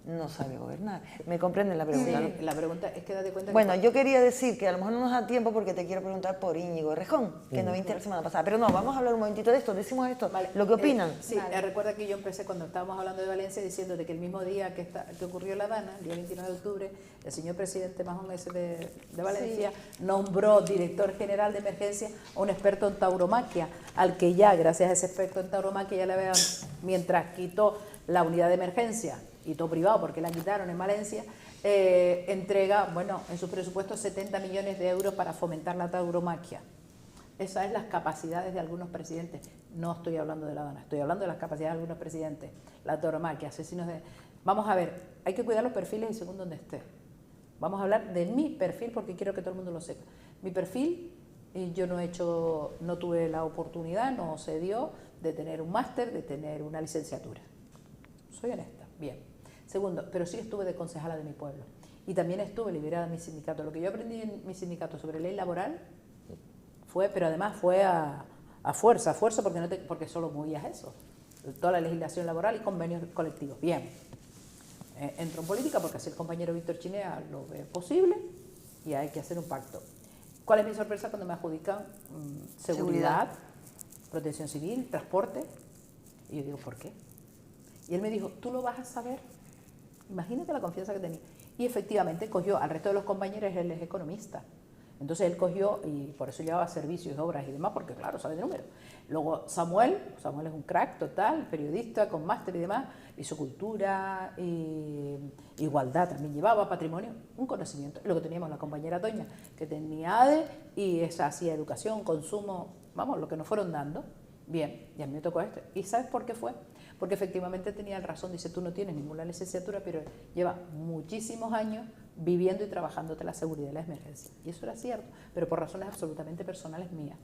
no sabe gobernar. ¿Me comprenden la pregunta? Sí, la pregunta es que date cuenta que... Bueno, yo quería decir que a lo mejor no nos da tiempo porque te quiero preguntar por Íñigo Errejón, que no viste la semana pasada. Pero no, vamos a hablar un momentito de esto, decimos esto, vale. Lo que opinan. Sí, recuerda que yo empecé cuando estábamos hablando de Valencia diciéndote que el mismo día que ocurrió La Habana, el día 29 de octubre, el señor presidente Majón de Valencia nombró director general de emergencia a un experto en tauromaquia, al que ya, gracias a ese experto en tauromaquia, ya le vean, mientras quitó la unidad de emergencia, y todo privado porque la quitaron en Valencia, entrega, bueno, en su presupuesto 70 millones de euros para fomentar la tauromaquia. Esas son las capacidades de algunos presidentes. No estoy hablando de La Habana, estoy hablando de las capacidades de algunos presidentes. La tauromaquia, asesinos de... Vamos a ver, hay que cuidar los perfiles y según donde esté. Vamos a hablar de mi perfil porque quiero que todo el mundo lo sepa. Mi perfil, yo no tuve la oportunidad, no se dio de tener un máster, de tener una licenciatura. Soy honesta, bien. Segundo, pero sí estuve de concejala de mi pueblo y también estuve liberada en mi sindicato. Lo que yo aprendí en mi sindicato sobre ley laboral pero además fue a fuerza porque solo movías eso, toda la legislación laboral y convenios colectivos. Bien, entro en política porque así el compañero Víctor Chinea lo ve posible y hay que hacer un pacto. ¿Cuál es mi sorpresa cuando me adjudican seguridad, protección civil, transporte? Y yo digo, ¿por qué? Y él me dijo, tú lo vas a saber. Imagínate la confianza que tenía. Y efectivamente cogió al resto de los compañeros, él es economista. Entonces él cogió, y por eso llevaba servicios, obras y demás, porque claro, sabe de números. Luego Samuel es un crack total, periodista con máster y demás, hizo cultura, igualdad también llevaba, patrimonio, un conocimiento. Luego teníamos la compañera Toña, que tenía ADE y esa hacía educación, consumo, vamos, lo que nos fueron dando. Bien, y a mí me tocó esto. ¿Y sabes por qué fue? Porque efectivamente tenía razón, dice, tú no tienes ninguna licenciatura, pero lleva muchísimos años viviendo y trabajándote la seguridad y la emergencia. Y eso era cierto, pero por razones absolutamente personales mías.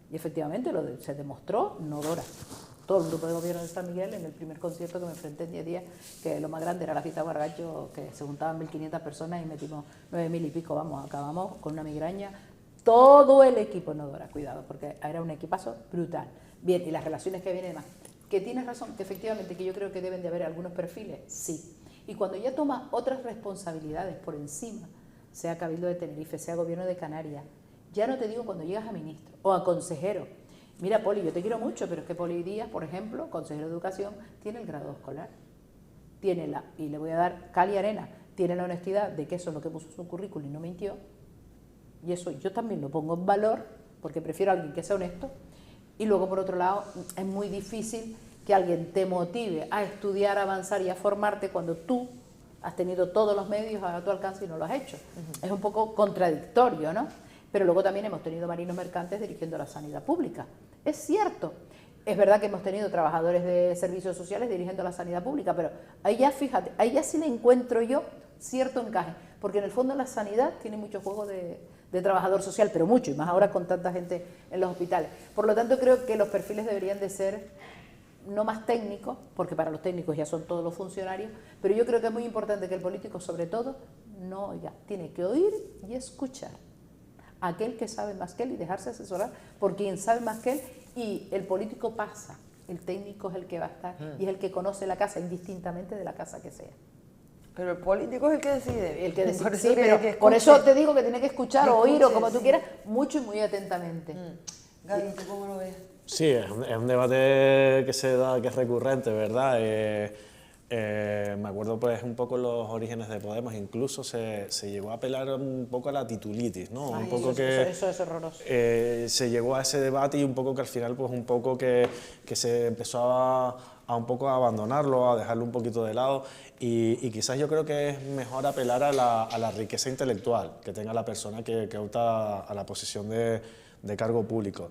Y efectivamente se demostró nodora. Todo el grupo de gobierno de San Miguel, en el primer concierto que me enfrenté en 10 días, que lo más grande era la fiesta de Guargacho, que se juntaban 1.500 personas y metimos 9.000 y pico, vamos, acabamos con una migraña. Todo el equipo nodora, cuidado, porque era un equipazo brutal. Bien, y las relaciones que vienen más. Que tienes razón, que efectivamente que yo creo que deben de haber algunos perfiles, sí. Y cuando ya toma otras responsabilidades por encima, sea Cabildo de Tenerife, sea Gobierno de Canarias, ya no te digo cuando llegas a ministro o a consejero, Mira, Poli, yo te quiero mucho, pero es que Poli Díaz, por ejemplo, consejero de Educación, tiene el grado escolar. Y le voy a dar cal y arena, tiene la honestidad de que eso es lo que puso en su currículum y no mintió. Y eso yo también lo pongo en valor, porque prefiero a alguien que sea honesto. Y luego, por otro lado, es muy difícil que alguien te motive a estudiar, a avanzar y a formarte cuando tú has tenido todos los medios a tu alcance y no lo has hecho. Es un poco contradictorio, ¿no? Pero luego también hemos tenido marinos mercantes dirigiendo la sanidad pública. Es cierto, es verdad que hemos tenido trabajadores de servicios sociales dirigiendo la sanidad pública, pero ahí ya, fíjate, ahí ya sí le encuentro yo cierto encaje, porque en el fondo la sanidad tiene mucho juego de trabajador social, pero mucho, y más ahora con tanta gente en los hospitales. Por lo tanto, creo que los perfiles deberían de ser no más técnicos, porque para los técnicos ya son todos los funcionarios, pero yo creo que es muy importante que el político, sobre todo, no oiga, tiene que oír y escuchar a aquel que sabe más que él y dejarse asesorar por quien sabe más que él, y el político pasa, el técnico es el que va a estar y es el que conoce la casa, indistintamente de la casa que sea. Pero el político es el que decide. El que decide, Por eso sí, pero que por eso te digo que tiene que escuchar o oír o escuche, como tú sí. quieras, mucho y muy atentamente. Gaby, ¿tú cómo lo ves? Sí, es un debate que se da, que es recurrente, ¿verdad? Me acuerdo pues un poco los orígenes de Podemos, incluso se llegó a apelar un poco a la titulitis, ¿no? Ay, un poco eso es horroroso. se llegó a ese debate y un poco que al final pues un poco que se empezó a un poco a abandonarlo, a dejarlo un poquito de lado y quizás yo creo que es mejor apelar a la riqueza intelectual que tenga la persona que opta a la posición de cargo público.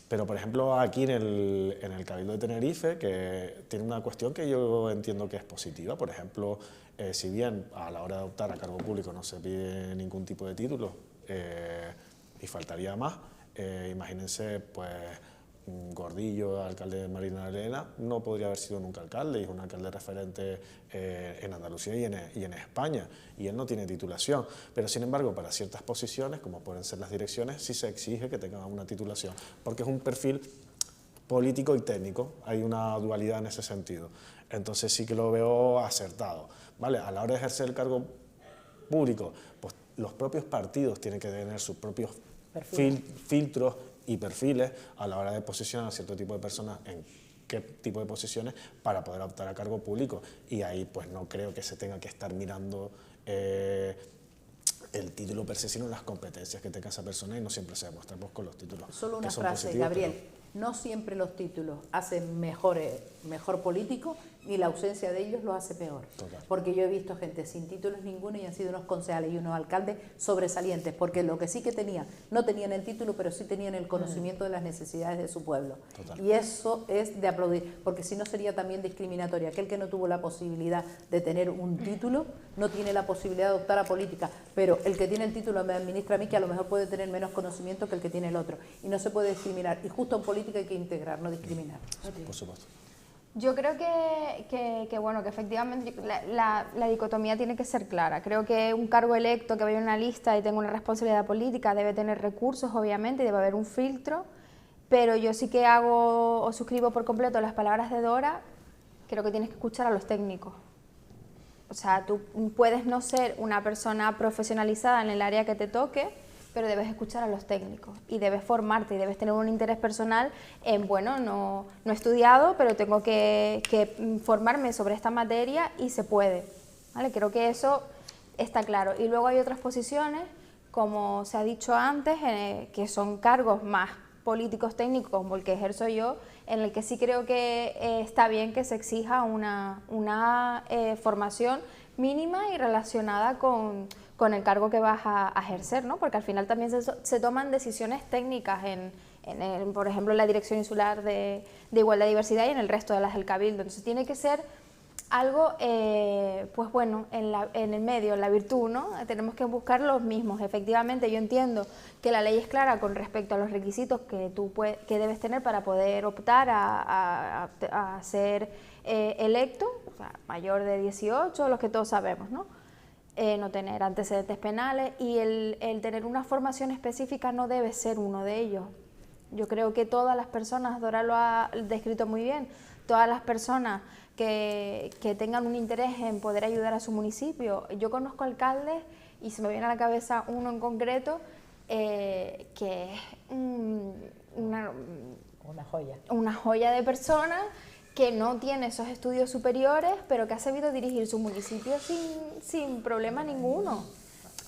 Pero, por ejemplo, aquí en el Cabildo de Tenerife, que tiene una cuestión que yo entiendo que es positiva. Por ejemplo, si bien a la hora de optar a cargo público no se pide ningún tipo de título, y faltaría más, imagínense, pues, Gordillo, alcalde de Marina de Elena, no podría haber sido nunca alcalde, y es un alcalde referente en Andalucía y en España, y él no tiene titulación, pero sin embargo para ciertas posiciones, como pueden ser las direcciones, sí se exige que tengan una titulación, porque es un perfil político y técnico, hay una dualidad en ese sentido, entonces sí que lo veo acertado, ¿vale? A la hora de ejercer el cargo público, pues los propios partidos tienen que tener sus propios filtros y perfiles a la hora de posicionar a cierto tipo de personas en qué tipo de posiciones para poder optar a cargo público, y ahí pues no creo que se tenga que estar mirando el título per se, sino las competencias que tenga esa persona, y no siempre se demuestra pues, con los títulos. Solo una que son frase, positivos, Gabriel, pero no siempre los títulos hacen mejor político, ni la ausencia de ellos lo hace peor. Total. Porque yo he visto gente sin títulos ninguno y han sido unos concejales y unos alcaldes sobresalientes, porque lo que sí que tenían, no tenían el título, pero sí tenían el conocimiento de las necesidades de su pueblo. Total. Y eso es de aplaudir, porque si no sería también discriminatorio. Aquel que no tuvo la posibilidad de tener un título, no tiene la posibilidad de optar a política, pero el que tiene el título me administra a mí, que a lo mejor puede tener menos conocimiento que el que tiene el otro. Y no se puede discriminar. Y justo en política hay que integrar, no discriminar. por supuesto. Yo creo bueno, que efectivamente la dicotomía tiene que ser clara. Creo que un cargo electo que vaya en una lista y tenga una responsabilidad política debe tener recursos, obviamente, y debe haber un filtro, pero yo sí que hago o suscribo por completo las palabras de Dora. Creo que tienes que escuchar a los técnicos. O sea, tú puedes no ser una persona profesionalizada en el área que te toque, pero debes escuchar a los técnicos y debes formarte y debes tener un interés personal en, bueno, no he estudiado, pero tengo que formarme sobre esta materia y se puede, ¿vale? Creo que eso está claro. Y luego hay otras posiciones, como se ha dicho antes, que son cargos más políticos técnicos, como el que ejerzo yo, en el que sí creo que está bien que se exija una formación mínima y relacionada con el cargo que vas a ejercer, ¿no? Porque al final también se toman decisiones técnicas por ejemplo, en la Dirección Insular de Igualdad y Diversidad y en el resto de las del Cabildo. Entonces tiene que ser algo, pues bueno, en el medio, en la virtud, ¿no? Tenemos que buscar los mismos. Efectivamente, yo entiendo que la ley es clara con respecto a los requisitos que debes tener para poder optar a ser electo, o sea, mayor de 18, los que todos sabemos, ¿no? No tener antecedentes penales, y el tener una formación específica no debe ser uno de ellos. Yo creo que todas las personas, Dora lo ha descrito muy bien, todas las personas que tengan un interés en poder ayudar a su municipio. Yo conozco alcaldes, y se me viene a la cabeza uno en concreto, que es Una joya. Una joya de persona que no tiene esos estudios superiores, pero que ha sabido dirigir su municipio sin problema ninguno.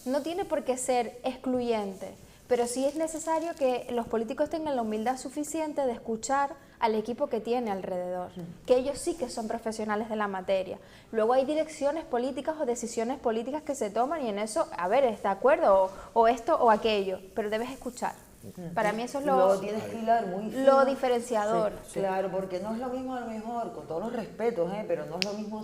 No tiene por qué ser excluyente, pero sí es necesario que los políticos tengan la humildad suficiente de escuchar al equipo que tiene alrededor, que ellos sí que son profesionales de la materia. Luego hay direcciones políticas o decisiones políticas que se toman y en eso, a ver, ¿está de acuerdo? O esto o aquello, pero debes escuchar. Para mí eso es Luego tienes que hilar muy fino. lo diferenciador. Sí, claro, porque no es lo mismo a lo mejor, con todos los respetos, pero no es lo mismo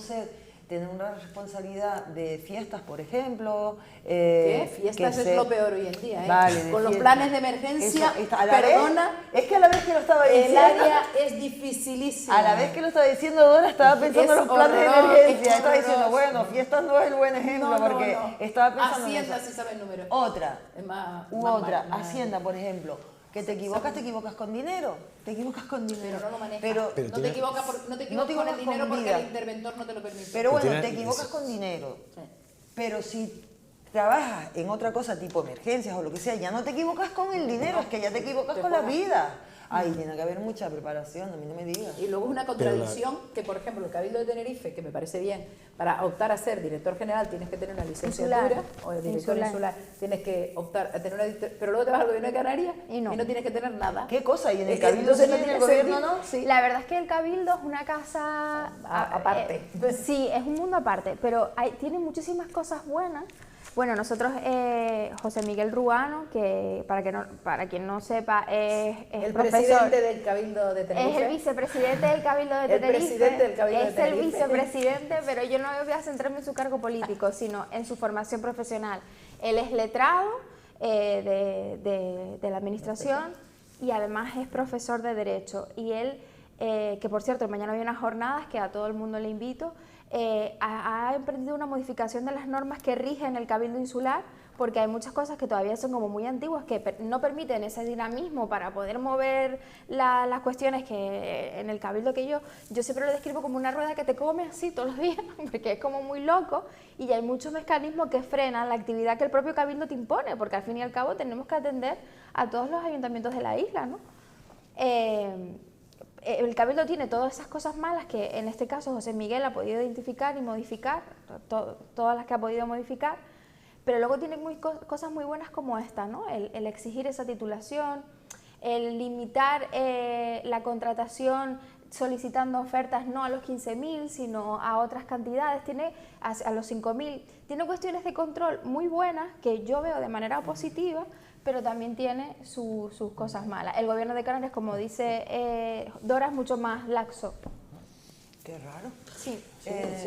tener una responsabilidad de fiestas, por ejemplo. ¿Qué? Fiestas es lo peor hoy en día, ¿eh? Vale, con los fiestas. planes de emergencia, A la perdona, vez, es que a la vez que lo estaba diciendo, el área es dificilísima. a la vez que lo estaba diciendo Dora, estaba pensando en los planes de emergencia. Estaba diciendo, bueno, fiestas no es el buen ejemplo, porque estaba pensando Hacienda en eso. sí sabe el número. Otra, Es más otra, más- Hacienda, por ejemplo. Que te equivocas con dinero. Te equivocas con dinero. Pero no lo manejas. Pero no te equivocas, no te equivocas con el dinero porque vida. el interventor no te lo permite. Pero bueno, tiene- te equivocas con dinero. Sí. Pero si trabajas en otra cosa tipo emergencias o lo que sea, ya no te equivocas con el dinero, es que ya te equivocas con la vida. Ahí tiene que haber mucha preparación, a mí no me digas. Y luego es una contradicción que, por ejemplo, el Cabildo de Tenerife, que me parece bien, para optar a ser director general tienes que tener una licenciatura, Insular. o de director Insular. insular, tienes que optar a tener una... Pero luego te vas al gobierno de Canarias Y no. tienes que tener nada. ¿Qué cosa? ¿Y en el Entonces Cabildo sí, no en el tiene gobierno sentido. no? Sí. La verdad es que el Cabildo es una casa Aparte. sí, es un mundo aparte, pero tiene muchísimas cosas buenas. Bueno, nosotros, José Miguel Ruano, que para quien no sepa, es El profesor. presidente del Cabildo de Tenerife. Es el vicepresidente del Cabildo de El Tenerife. presidente del Cabildo de es Tenerife. el vicepresidente, pero yo no voy a centrarme en su cargo político, sino en su formación profesional. Él es letrado de la administración y además es profesor de Derecho. Y él, que por cierto, mañana hay unas jornadas que a todo el mundo le invito, ha emprendido una modificación de las normas que rigen el Cabildo Insular, porque hay muchas cosas que todavía son como muy antiguas, que no permiten ese dinamismo para poder mover las cuestiones que en el Cabildo que yo siempre lo describo como una rueda que te come así todos los días, porque es como muy loco, y hay muchos mecanismos que frenan la actividad que el propio Cabildo te impone, porque al fin y al cabo tenemos que atender a todos los ayuntamientos de la isla, ¿no? El Cabildo tiene todas esas cosas malas que en este caso José Miguel ha podido identificar y modificar, todas las que ha podido modificar, pero luego tiene cosas muy buenas como esta, ¿no? El exigir esa titulación, el limitar la contratación solicitando ofertas no a los 15.000, sino a otras cantidades, a los 5.000. Tiene cuestiones de control muy buenas que yo veo de manera positiva, pero también tiene sus cosas malas. El gobierno de Canarias, como dice Dora, es mucho más laxo. Qué raro. Sí.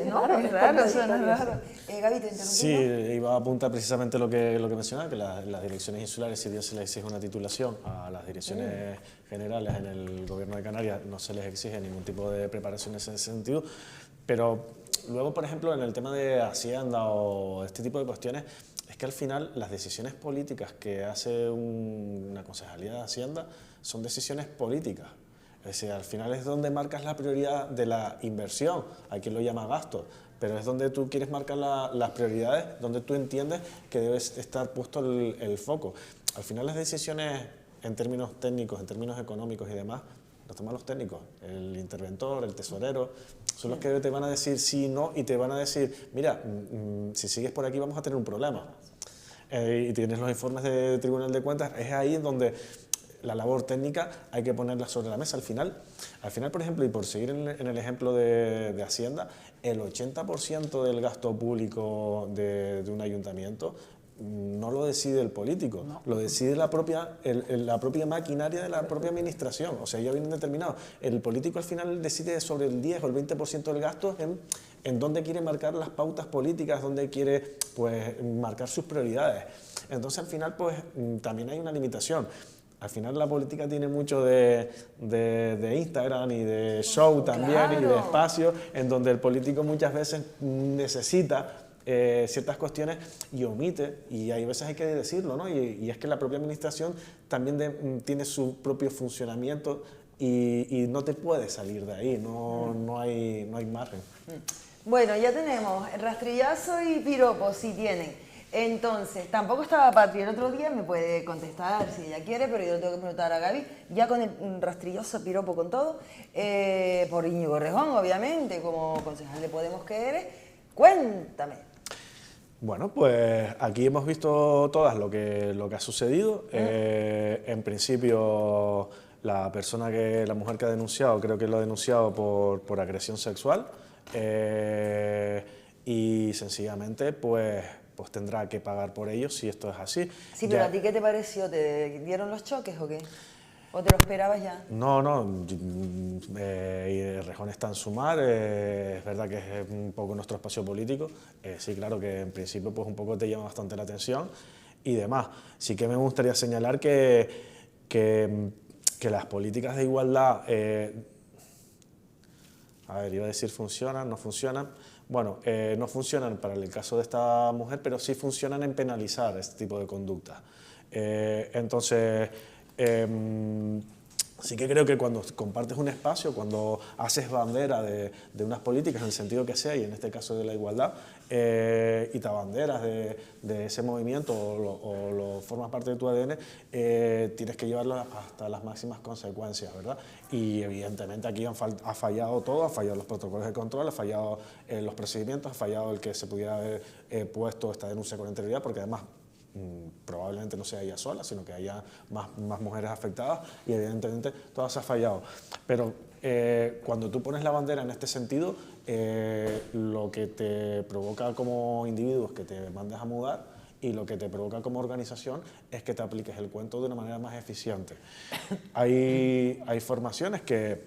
No, raro, es raro, suena contradictorio, raro. Gaby, te interrumpí. Sí, iba a apuntar precisamente lo que mencionaba, que las direcciones insulares, si bien se les exige una titulación, a las direcciones generales en el Gobierno de Canarias no se les exige ningún tipo de preparación en ese sentido, pero luego, por ejemplo, en el tema de Hacienda o este tipo de cuestiones, es que al final las decisiones políticas que hace una concejalía de Hacienda son decisiones políticas. Es decir, al final es donde marcas la prioridad de la inversión, hay quien lo llama gasto, pero es donde tú quieres marcar las prioridades, donde tú entiendes que debe estar puesto el foco. Al final las decisiones en términos técnicos, en términos económicos y demás, los toman los técnicos, el interventor, el tesorero, son los que te van a decir sí, no, y te van a decir, mira, si sigues por aquí vamos a tener un problema. Y tienes los informes de Tribunal de Cuentas, es ahí en donde la labor técnica hay que ponerla sobre la mesa. Al final, por ejemplo, y por seguir en el ejemplo de Hacienda, el 80% del gasto público de un ayuntamiento no lo decide el político, lo decide la propia maquinaria de la propia administración, o sea, ya vienen determinados. El político al final decide sobre el 10 o el 20% del gasto en dónde quiere marcar las pautas políticas, dónde quiere pues, marcar sus prioridades. Entonces, al final, pues también hay una limitación. Al final la política tiene mucho de Instagram y de show también, claro, y de espacio, en donde el político muchas veces necesita ciertas cuestiones y omite, y hay veces hay que decirlo, ¿no? Y es que la propia administración también tiene su propio funcionamiento y no te puedes salir de ahí, no hay margen. Bueno, ya tenemos rastrillazo y piropo, si tienen. Entonces, tampoco estaba Patri el otro día, me puede contestar si ella quiere, pero yo le tengo que preguntar a Gaby, ya con el rastrilloso piropo con todo, por Íñigo Errejón, obviamente, como concejal de Podemos que eres. Cuéntame. Bueno, pues aquí hemos visto todas lo que ha sucedido. En principio, la mujer que ha denunciado, creo que lo ha denunciado por agresión sexual y sencillamente pues tendrá que pagar por ello si esto es así. Sí, pero ¿a ti qué te pareció? ¿Te dieron los choques o qué? ¿O te lo esperabas ya? No, Errejón está en Sumar, es verdad que es un poco nuestro espacio político, sí, claro que en principio pues un poco te llama bastante la atención y demás. Sí que me gustaría señalar que las políticas de igualdad, a ver, iba a decir funcionan, no funcionan. Bueno, no funcionan para el caso de esta mujer, pero sí funcionan en penalizar este tipo de conductas. Entonces, sí que creo que cuando compartes un espacio, cuando haces bandera de unas políticas en el sentido que sea, y en este caso de la igualdad, y te abanderas de ese movimiento o lo formas parte de tu ADN, tienes que llevarlo hasta las máximas consecuencias, ¿verdad? Y evidentemente aquí ha fallado todo, ha fallado los protocolos de control, ha fallado los procedimientos, ha fallado el que se pudiera haber puesto esta denuncia con anterioridad, porque además probablemente no sea ella sola, sino que haya más mujeres afectadas y evidentemente todas ha fallado. Pero cuando tú pones la bandera en este sentido, lo que te provoca como individuo es que te mandes a mudar y lo que te provoca como organización es que te apliques el cuento de una manera más eficiente. Hay formaciones que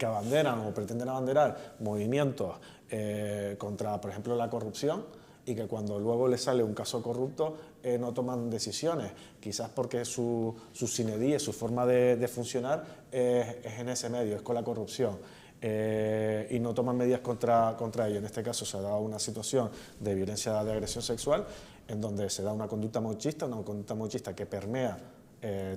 abanderan o pretenden abanderar movimientos contra, por ejemplo, la corrupción, y que cuando luego les sale un caso corrupto no toman decisiones, quizás porque su sine die, su forma de funcionar es en ese medio, es con la corrupción. Y no toman medidas contra ello. En este caso se ha dado una situación de violencia, de agresión sexual, en donde se da una conducta machista que permea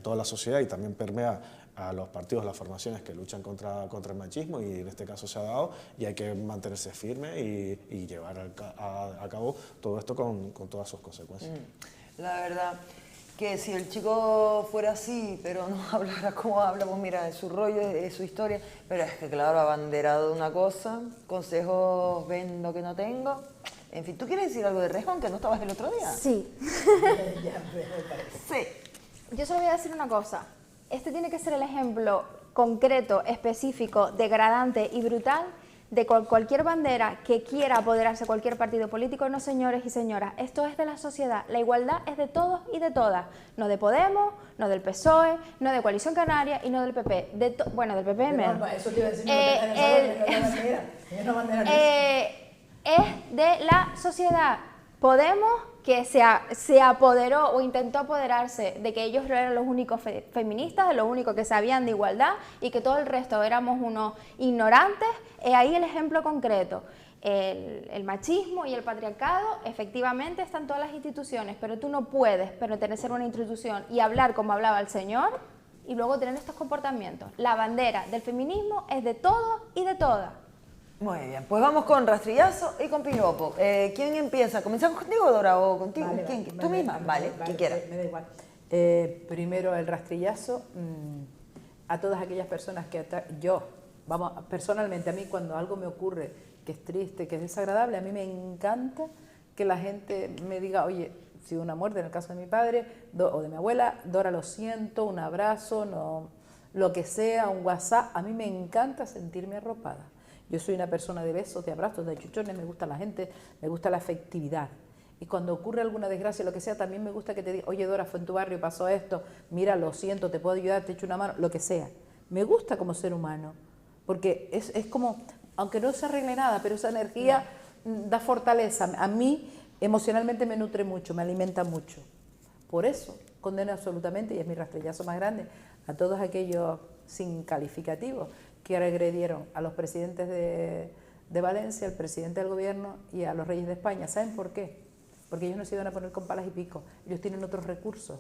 toda la sociedad y también permea a los partidos, las formaciones que luchan contra el machismo, y en este caso se ha dado, y hay que mantenerse firme y llevar a cabo todo esto con todas sus consecuencias. La verdad que si el chico fuera así, pero no hablara como habla, pues mira, es su rollo, es su historia, pero es que claro, abanderado de una cosa, consejos vendo que no tengo. En fin, ¿tú quieres decir algo de Errejón, que no estabas el otro día? Sí. Sí. Yo solo voy a decir una cosa. Este tiene que ser el ejemplo concreto, específico, degradante y brutal de cualquier bandera que quiera apoderarse de cualquier partido político. No, señores y señoras, esto es de la sociedad. La igualdad es de todos y de todas. No de Podemos, no del PSOE, no de Coalición Canaria y no del PP. Bueno, del PP menos. Eso te iba a decir, es de la sociedad. Podemos, que se apoderó o intentó apoderarse de que ellos eran los únicos feministas, de los únicos que sabían de igualdad y que todo el resto éramos unos ignorantes, ahí el ejemplo concreto. El machismo y el patriarcado efectivamente están en todas las instituciones, pero tú no puedes pertenecer a una institución y hablar como hablaba el señor y luego tener estos comportamientos. La bandera del feminismo es de todos y de todas. Muy bien, pues vamos con rastrillazo y con piropo. ¿Quién empieza? ¿Comenzamos contigo, Dora, o contigo? Vale, ¿Quién? vale, ¿Tú misma? Vale, quien quiera. Me da igual. Primero el rastrillazo a todas aquellas personas que personalmente a mí cuando algo me ocurre que es triste, que es desagradable, a mí me encanta que la gente me diga, oye, si una muerte en el caso de mi padre o de mi abuela, Dora, lo siento, un abrazo, no, lo que sea, un WhatsApp, a mí me encanta sentirme arropada. Yo soy una persona de besos, de abrazos, de chuchones, me gusta la gente, me gusta la afectividad. Y cuando ocurre alguna desgracia, lo que sea, también me gusta que te diga, oye Dora, fue en tu barrio, pasó esto, mira, lo siento, te puedo ayudar, te echo una mano, lo que sea. Me gusta como ser humano, porque es como, aunque no se arregle nada, pero esa energía da fortaleza. A mí emocionalmente me nutre mucho, me alimenta mucho. Por eso condeno absolutamente, y es mi rastrillazo más grande, a todos aquellos sin calificativos que agredieron a los presidentes de Valencia, al presidente del gobierno y a los reyes de España. ¿Saben por qué? Porque ellos no se iban a poner con palas y pico, ellos tienen otros recursos,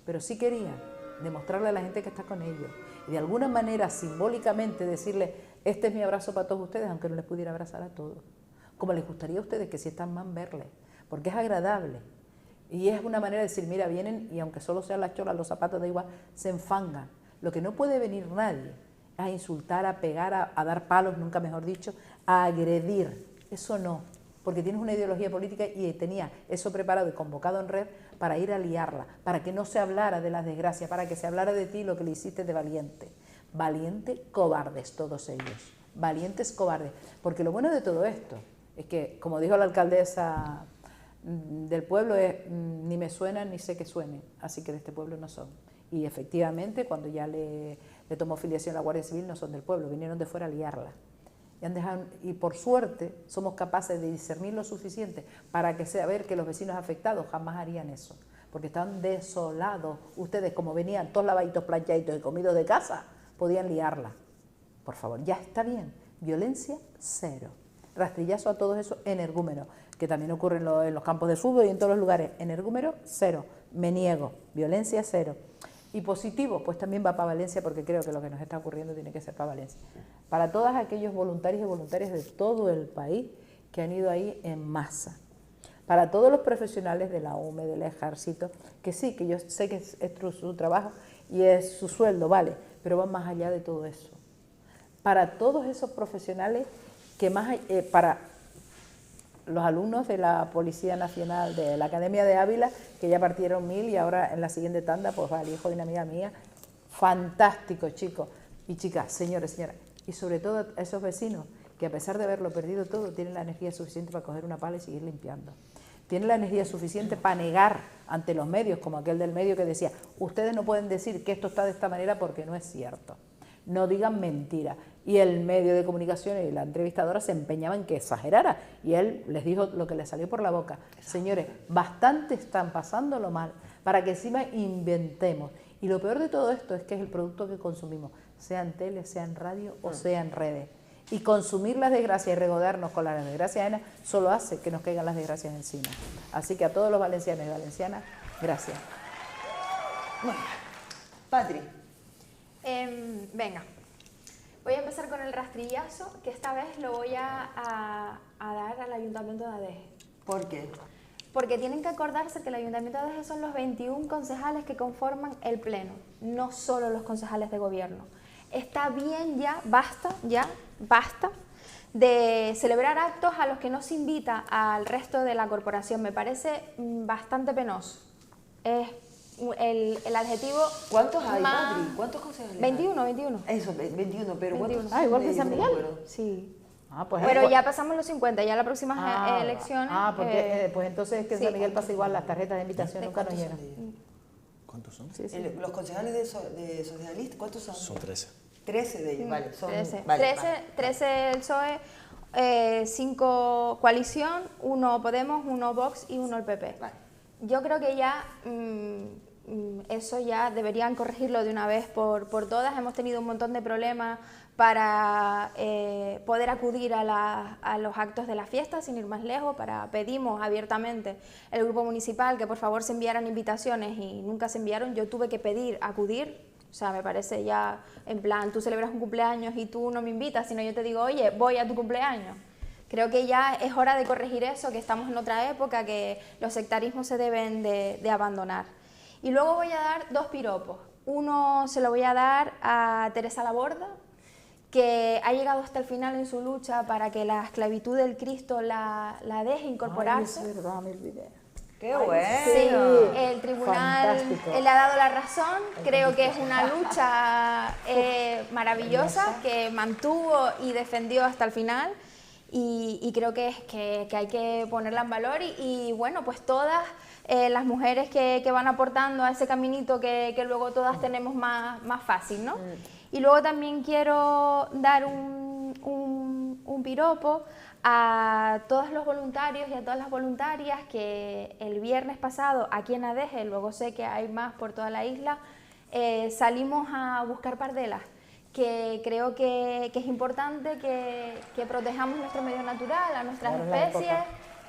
pero sí querían demostrarle a la gente que está con ellos y de alguna manera simbólicamente decirle, este es mi abrazo para todos ustedes, aunque no les pudiera abrazar a todos, como les gustaría a ustedes que si están mal verles, porque es agradable. Y es una manera de decir, mira, vienen y aunque solo sean las cholas, los zapatos da igual, se enfangan. Lo que no puede venir nadie es a insultar, a pegar, a dar palos, nunca mejor dicho, a agredir. Eso no, porque tienes una ideología política y tenía eso preparado y convocado en red para ir a liarla, para que no se hablara de las desgracias, para que se hablara de ti lo que le hiciste de valiente. Valiente, cobardes todos ellos, valientes, cobardes. Porque lo bueno de todo esto es que, como dijo la alcaldesa del pueblo, es ni me suenan ni sé que suenen, así que de este pueblo no son. Y efectivamente, cuando ya le tomó filiación a la Guardia Civil, no son del pueblo, vinieron de fuera a liarla. Y por suerte somos capaces de discernir lo suficiente para que sea ver que los vecinos afectados jamás harían eso, porque están desolados. Ustedes, como venían todos lavaditos, planchaditos y comidos de casa, podían liarla. Por favor, ya está bien. Violencia cero. Rastrillazo a todos esos energúmenos, que también ocurren en los campos de fútbol y en todos los lugares. Energúmeno cero. Me niego. Violencia cero. Y positivo, pues también va para Valencia, porque creo que lo que nos está ocurriendo tiene que ser para Valencia. Para todos aquellos voluntarios y voluntarias de todo el país que han ido ahí en masa. Para todos los profesionales de la UME, del Ejército, que sí, que yo sé que es su trabajo y es su sueldo, vale, pero van más allá de todo eso. Para todos esos profesionales que para los alumnos de la Policía Nacional, de la Academia de Ávila, que ya partieron 1000 y ahora en la siguiente tanda pues va el hijo de una amiga mía. Fantástico, chicos y chicas, señores, señoras. Y sobre todo a esos vecinos que a pesar de haberlo perdido todo, tienen la energía suficiente para coger una pala y seguir limpiando. Tienen la energía suficiente para negar ante los medios, como aquel del medio que decía, ustedes no pueden decir que esto está de esta manera porque no es cierto. No digan mentira. Y el medio de comunicación y la entrevistadora se empeñaban en que exagerara. Y él les dijo lo que le salió por la boca. Señores, bastante están pasándolo mal para que encima inventemos. Y lo peor de todo esto es que es el producto que consumimos, sea en tele, sea en radio o sea en redes. Y consumir las desgracias y regodarnos con las desgracias ajenas solo hace que nos caigan las desgracias encima. Así que a todos los valencianos y valencianas, gracias. Bueno, Patri. Venga, voy a empezar con el rastrillazo, que esta vez lo voy a dar al Ayuntamiento de Adeje. ¿Por qué? Porque tienen que acordarse que el Ayuntamiento de Adeje son los 21 concejales que conforman el Pleno, no solo los concejales de gobierno. Está bien ya, basta de celebrar actos a los que no se invita al resto de la corporación. Me parece bastante penoso. Es el adjetivo. ¿Cuántos hay, Patri? ¿Cuántos concejales? 21, 21. Eso, 21, pero 21. ¿cuántos? Igual que San Miguel. Sí. Pues, pero ya pasamos los 50, ya la próxima elecciones. Pues entonces es que en San Miguel pasa igual, las tarjetas de invitación nunca nos llegan. ¿Cuántos son? Sí, sí. Los concejales de socialistas, ¿cuántos son? Son 13. 13 de ellos, vale. Son, 13. Vale, 13 el PSOE, 5 coalición, 1 Podemos, 1 Vox y 1 el PP. Vale. Yo creo que ya eso ya deberían corregirlo de una vez por todas. Hemos tenido un montón de problemas para poder acudir a los actos de la fiesta, sin ir más lejos. Pedimos abiertamente el grupo municipal que por favor se enviaran invitaciones y nunca se enviaron. Yo tuve que pedir acudir. O sea, me parece ya, en plan, tú celebras un cumpleaños y tú no me invitas, sino yo te digo, oye, voy a tu cumpleaños. Creo que ya es hora de corregir eso, que estamos en otra época, que los sectarismos se deben de abandonar. Y luego voy a dar 2 piropos. Uno se lo voy a dar a Teresa Laborda, que ha llegado hasta el final en su lucha para que la esclavitud del Cristo la deje incorporarse. Ay, es verdad, me olvidé. ¡Qué bueno! Sí, el tribunal le ha dado la razón. Creo que es una lucha maravillosa que mantuvo y defendió hasta el final. Y creo que hay que ponerla en valor y bueno, pues todas las mujeres que van aportando a ese caminito que luego todas tenemos más fácil, ¿no? Y luego también quiero dar un piropo a todos los voluntarios y a todas las voluntarias que el viernes pasado aquí en Adeje, luego sé que hay más por toda la isla, salimos a buscar pardelas, que creo que es importante que protejamos nuestro medio natural, a nuestras especies.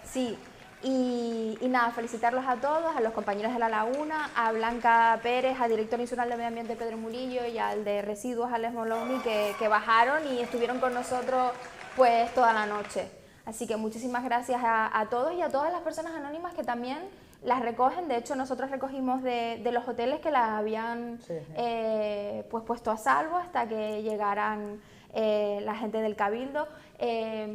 Sí. Y nada, felicitarlos a todos, a los compañeros de La Laguna, a Blanca Pérez, al director nacional de Medio Ambiente Pedro Murillo y al de Residuos Alex Moloni que bajaron y estuvieron con nosotros pues toda la noche. Así que muchísimas gracias a todos y a todas las personas anónimas que también las recogen. De hecho, nosotros recogimos de los hoteles que las habían pues puesto a salvo hasta que llegaran la gente del Cabildo,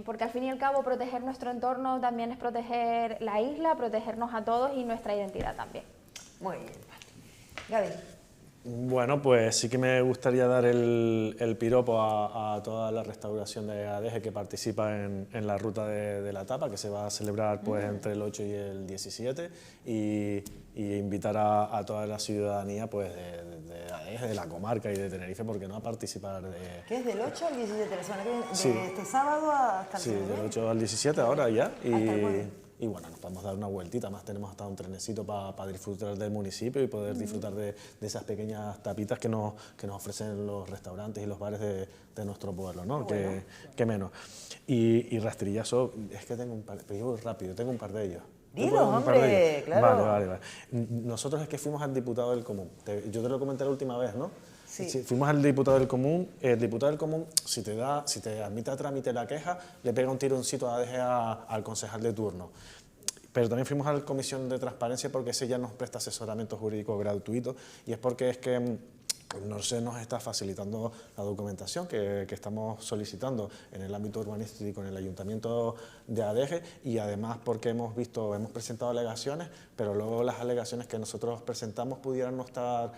porque al fin y al cabo proteger nuestro entorno también es proteger la isla, protegernos a todos y nuestra identidad también. Muy bien. Gaby. Bueno, pues sí que me gustaría dar el piropo a toda la restauración de Adeje que participa en la ruta de la tapa, que se va a celebrar pues entre el 8 y el 17, y invitar a toda la ciudadanía pues de Adeje, de la comarca y de Tenerife, porque no a participar de... ¿Qué es del 8 al 17? La semana que viene, Sí. de este sábado hasta el Sí, sábado. del 8 al 17 ahora ya. Hasta el jueves. Y bueno, nos podemos dar una vueltita, más tenemos hasta un trenecito para disfrutar del municipio y poder disfrutar de esas pequeñas tapitas que nos ofrecen los restaurantes y los bares de nuestro pueblo, ¿no? Bueno. Que menos. Y rastrillazo, es que tengo un par, pero yo voy rápido, tengo un par de ellos. Dilo, ¿Te puedo dar un par de hombre, ellos? claro. Vale. Nosotros es que fuimos al diputado del Común, yo te lo comenté la última vez, ¿no? Sí. Sí, fuimos al diputado del Común. El diputado del Común, si te admite a trámite la queja, le pega un tironcito a ADG al concejal de turno. Pero también fuimos a la Comisión de Transparencia porque ese ya nos presta asesoramiento jurídico gratuito, y es porque es que no se nos está facilitando la documentación que estamos solicitando en el ámbito urbanístico en el Ayuntamiento de Adeje, y además porque hemos presentado alegaciones, pero luego las alegaciones que nosotros presentamos pudieran no estar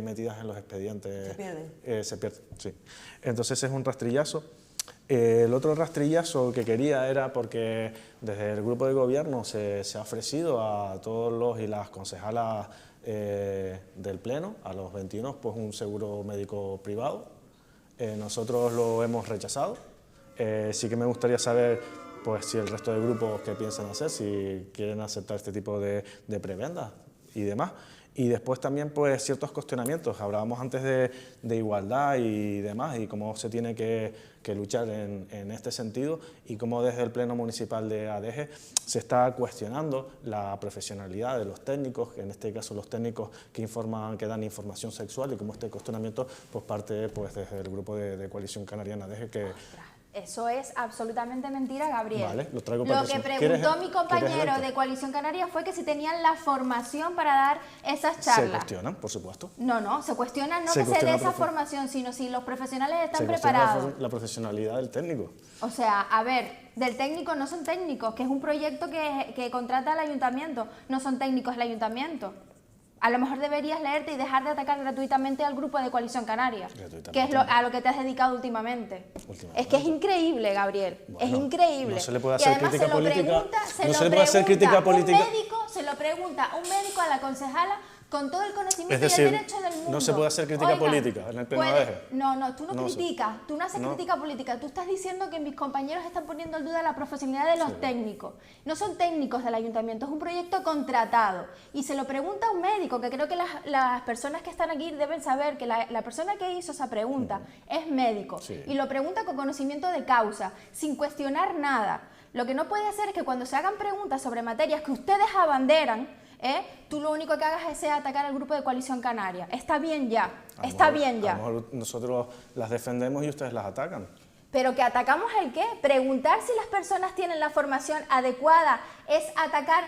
metidas en los expedientes. Se pierden. Se pierden, sí. Entonces es un rastrillazo. El otro rastrillazo que quería era porque desde el grupo de gobierno se ha ofrecido a todos los y las concejalas del Pleno, a los 21, pues un seguro médico privado. Nosotros lo hemos rechazado. Sí que me gustaría saber pues si el resto de grupos qué piensan hacer, si quieren aceptar este tipo de prebendas y demás. Y después también pues ciertos cuestionamientos. Hablábamos antes de igualdad y demás, y cómo se tiene que luchar en este sentido, y cómo desde el Pleno Municipal de Adeje se está cuestionando la profesionalidad de los técnicos, en este caso los técnicos que dan información sexual, y cómo este cuestionamiento pues parte pues desde el grupo de Coalición Canaria en Adeje que... Eso es absolutamente mentira, Gabriel. Vale, lo traigo Lo para que próximo. preguntó mi ¿Quieres compañero ejemplo? de Coalición Canaria fue que si tenían la formación para dar esas Se charlas. cuestionan, por supuesto. No, se cuestiona no Se que se dé cuestiona esa profe- formación, sino si los profesionales están Se cuestiona preparados. la profesionalidad del técnico. O sea, a ver, del técnico no son técnicos, que es un proyecto que contrata el ayuntamiento, no son técnicos del ayuntamiento. A lo mejor deberías leerte y dejar de atacar gratuitamente al grupo de Coalición Canaria, que es a lo que te has dedicado últimamente. Es que es increíble, Gabriel, es Bueno, increíble. no se le puede Y hacer además crítica se lo política. pregunta, No se le puede hacer crítica política. se lo pregunta un médico a la concejala con todo el conocimiento Es decir, y el derecho del mundo. no se puede hacer crítica política en el pleno de Adeje. No, tú no No sé. criticas, tú no haces No. crítica política, tú estás diciendo que mis compañeros están poniendo en duda la profesionalidad de los técnicos. No son técnicos del ayuntamiento, es un proyecto contratado. Y se lo pregunta a un médico, que creo que las personas que están aquí deben saber que la persona que hizo esa pregunta es médico. Sí. Y lo pregunta con conocimiento de causa, sin cuestionar nada. Lo que no puede hacer es que cuando se hagan preguntas sobre materias que ustedes abanderan, tú lo único que hagas es atacar al grupo de Coalición Canaria. Está bien ya, está bien ya. A lo mejor nosotros las defendemos y ustedes las atacan. Pero que atacamos el qué? Preguntar si las personas tienen la formación adecuada es atacar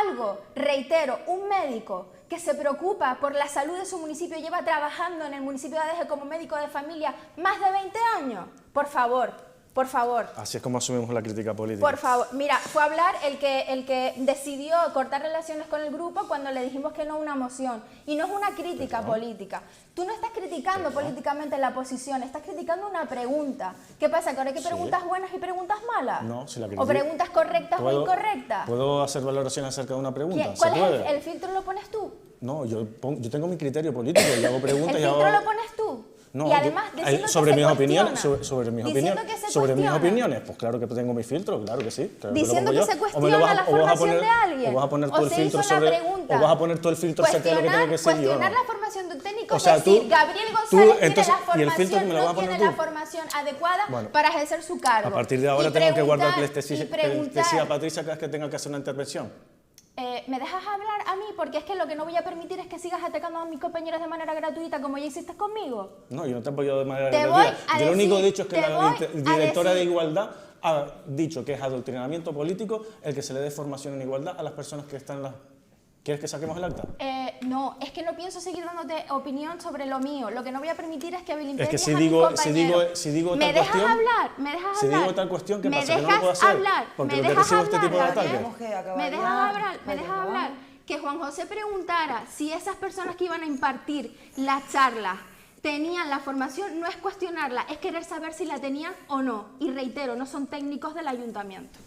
algo. Reitero, un médico que se preocupa por la salud de su municipio, lleva trabajando en el municipio de Adeje como médico de familia más de 20 años. Por favor. Por favor. Así es como asumimos la crítica política. Por favor, mira, fue a hablar el que decidió cortar relaciones con el grupo cuando le dijimos que no a una moción. Y no es una crítica política. Tú no estás criticando políticamente la posición, estás criticando una pregunta. ¿Qué pasa? ¿Que ahora hay que preguntas buenas y preguntas malas? No, si la ¿O critico. preguntas correctas o incorrectas? ¿Puedo hacer valoraciones acerca de una pregunta? ¿Se ¿Cuál puede? es el filtro? ¿Lo pones tú? No, yo tengo mi criterio político y hago preguntas ¿El y hago... filtro lo pones tú? No, y además, diciendo sobre que mis se opiniones, cuestiona. sobre mis Diciendo opiniones, que se sobre mis cuestiona. opiniones, pues claro que tengo mi filtro, claro que sí. Claro Diciendo que lo que pongo se yo. O me lo cuestiona vas- la o vas a formación poner- de alguien. O vas a poner O todo el se filtro hizo la sobre... pregunta. O vas a poner todo el filtro acerca de lo que tengo que decir yo. Cuestionar ¿no? la formación de un técnico, O sea, es decir, tú- Gabriel tú, González entonces, tiene ¿y el la filtro formación, me lo vas a no poner tiene tú? la formación adecuada Bueno, para ejercer su cargo. A partir de ahora Y tengo que guardar preguntar- y plestesía a Patricia cada vez que tenga que hacer una intervención. ¿Me dejas hablar a mí? Porque es que lo que no voy a permitir es que sigas atacando a mis compañeros de manera gratuita como ya hiciste conmigo. No, yo no te he apoyado de manera Te gratuita. voy a Yo lo único que he decir- dicho es que te la voy a directora de decir- Igualdad ha dicho que es adoctrinamiento político el que se le dé formación en igualdad a las personas que están en las... ¿Quieres que saquemos el acta? No, es que no pienso seguir dándote opinión sobre lo mío. Lo que no voy a permitir es que vilipendies Es que si a mis digo compañeros. ¿Me dejas hablar? ¿Me dejas hablar? Si digo tal cuestión, ¿qué ¿Me pasa? ¿Que no lo dejas puedo hacer? hablar? Porque ¿Me lo que dejas recibo este tipo de hablar, ataques. Tenemos que acabar ¿Me ya. dejas hablar? ¿Me Vale, dejas vamos. hablar? Que Juan José preguntara si esas personas que iban a impartir la charla tenían la formación, no es cuestionarla, es querer saber si la tenían o no. Y reitero, no son técnicos del ayuntamiento.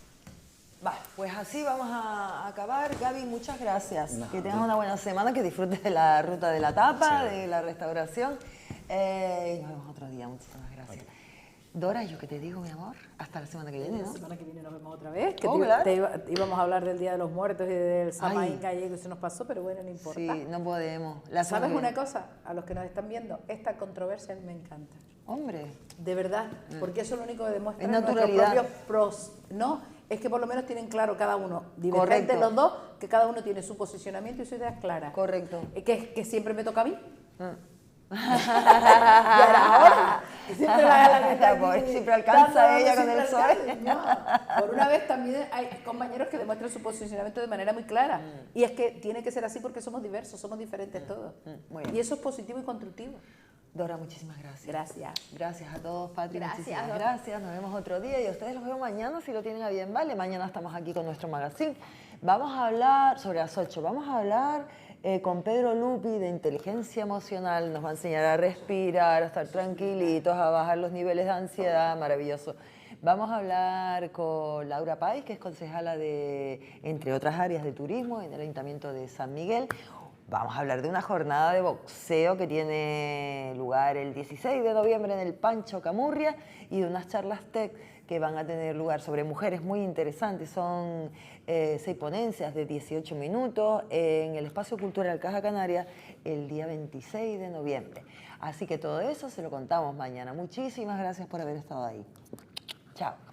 Vale, pues así vamos a acabar. Gaby, muchas gracias. Que tengas una buena semana, que disfrutes de la ruta de la tapa, de la restauración. Y nos vemos otro día. Muchísimas gracias. Dora, ¿yo qué te digo, mi amor? Hasta la semana que viene, ¿no? La semana que viene nos vemos otra vez. Que Oh, claro. íbamos a hablar del Día de los Muertos y del Samaín Ay. gallego y se nos pasó, pero bueno, no importa. Sí, no podemos. La semana ¿Sabes que una viene. cosa? A los que nos están viendo, esta controversia a mí me encanta. Hombre, De verdad, porque eso es lo único que demuestra Es nuestros naturalidad. propios pros. No, es que por lo menos tienen claro cada uno, divergentes Correcto. los dos, que cada uno tiene su posicionamiento y su idea clara. correcto. Que siempre me toca a mí. Mm. Y ahora, ahora, que siempre la que está La pobre, aquí siempre alcanza dando, ella con siempre el sol. alcanza. No, por una vez también hay compañeros que demuestran su posicionamiento de manera muy clara. Y es que tiene que ser así porque somos diversos, somos diferentes todos. Muy bien. Y eso es positivo y constructivo. Dora, muchísimas gracias. Gracias. Gracias a todos, Patri. Gracias, Muchísimas Dora. gracias. Nos vemos otro día y a ustedes los veo mañana si lo tienen a bien, ¿vale? Mañana estamos aquí con nuestro magazine. Vamos a hablar, sobre las 8, vamos a hablar con Pedro Lupi de inteligencia emocional. Nos va a enseñar a respirar, a estar tranquilitos, a bajar los niveles de ansiedad. Maravilloso. Vamos a hablar con Laura Pais, que es concejala de, entre otras áreas, de turismo en el Ayuntamiento de San Miguel. Vamos a hablar de una jornada de boxeo que tiene lugar el 16 de noviembre en el Pancho Camurria y de unas charlas TED que van a tener lugar sobre mujeres muy interesantes. Son 6 ponencias de 18 minutos en el Espacio Cultural Caja Canaria el día 26 de noviembre. Así que todo eso se lo contamos mañana. Muchísimas gracias por haber estado ahí. Chao.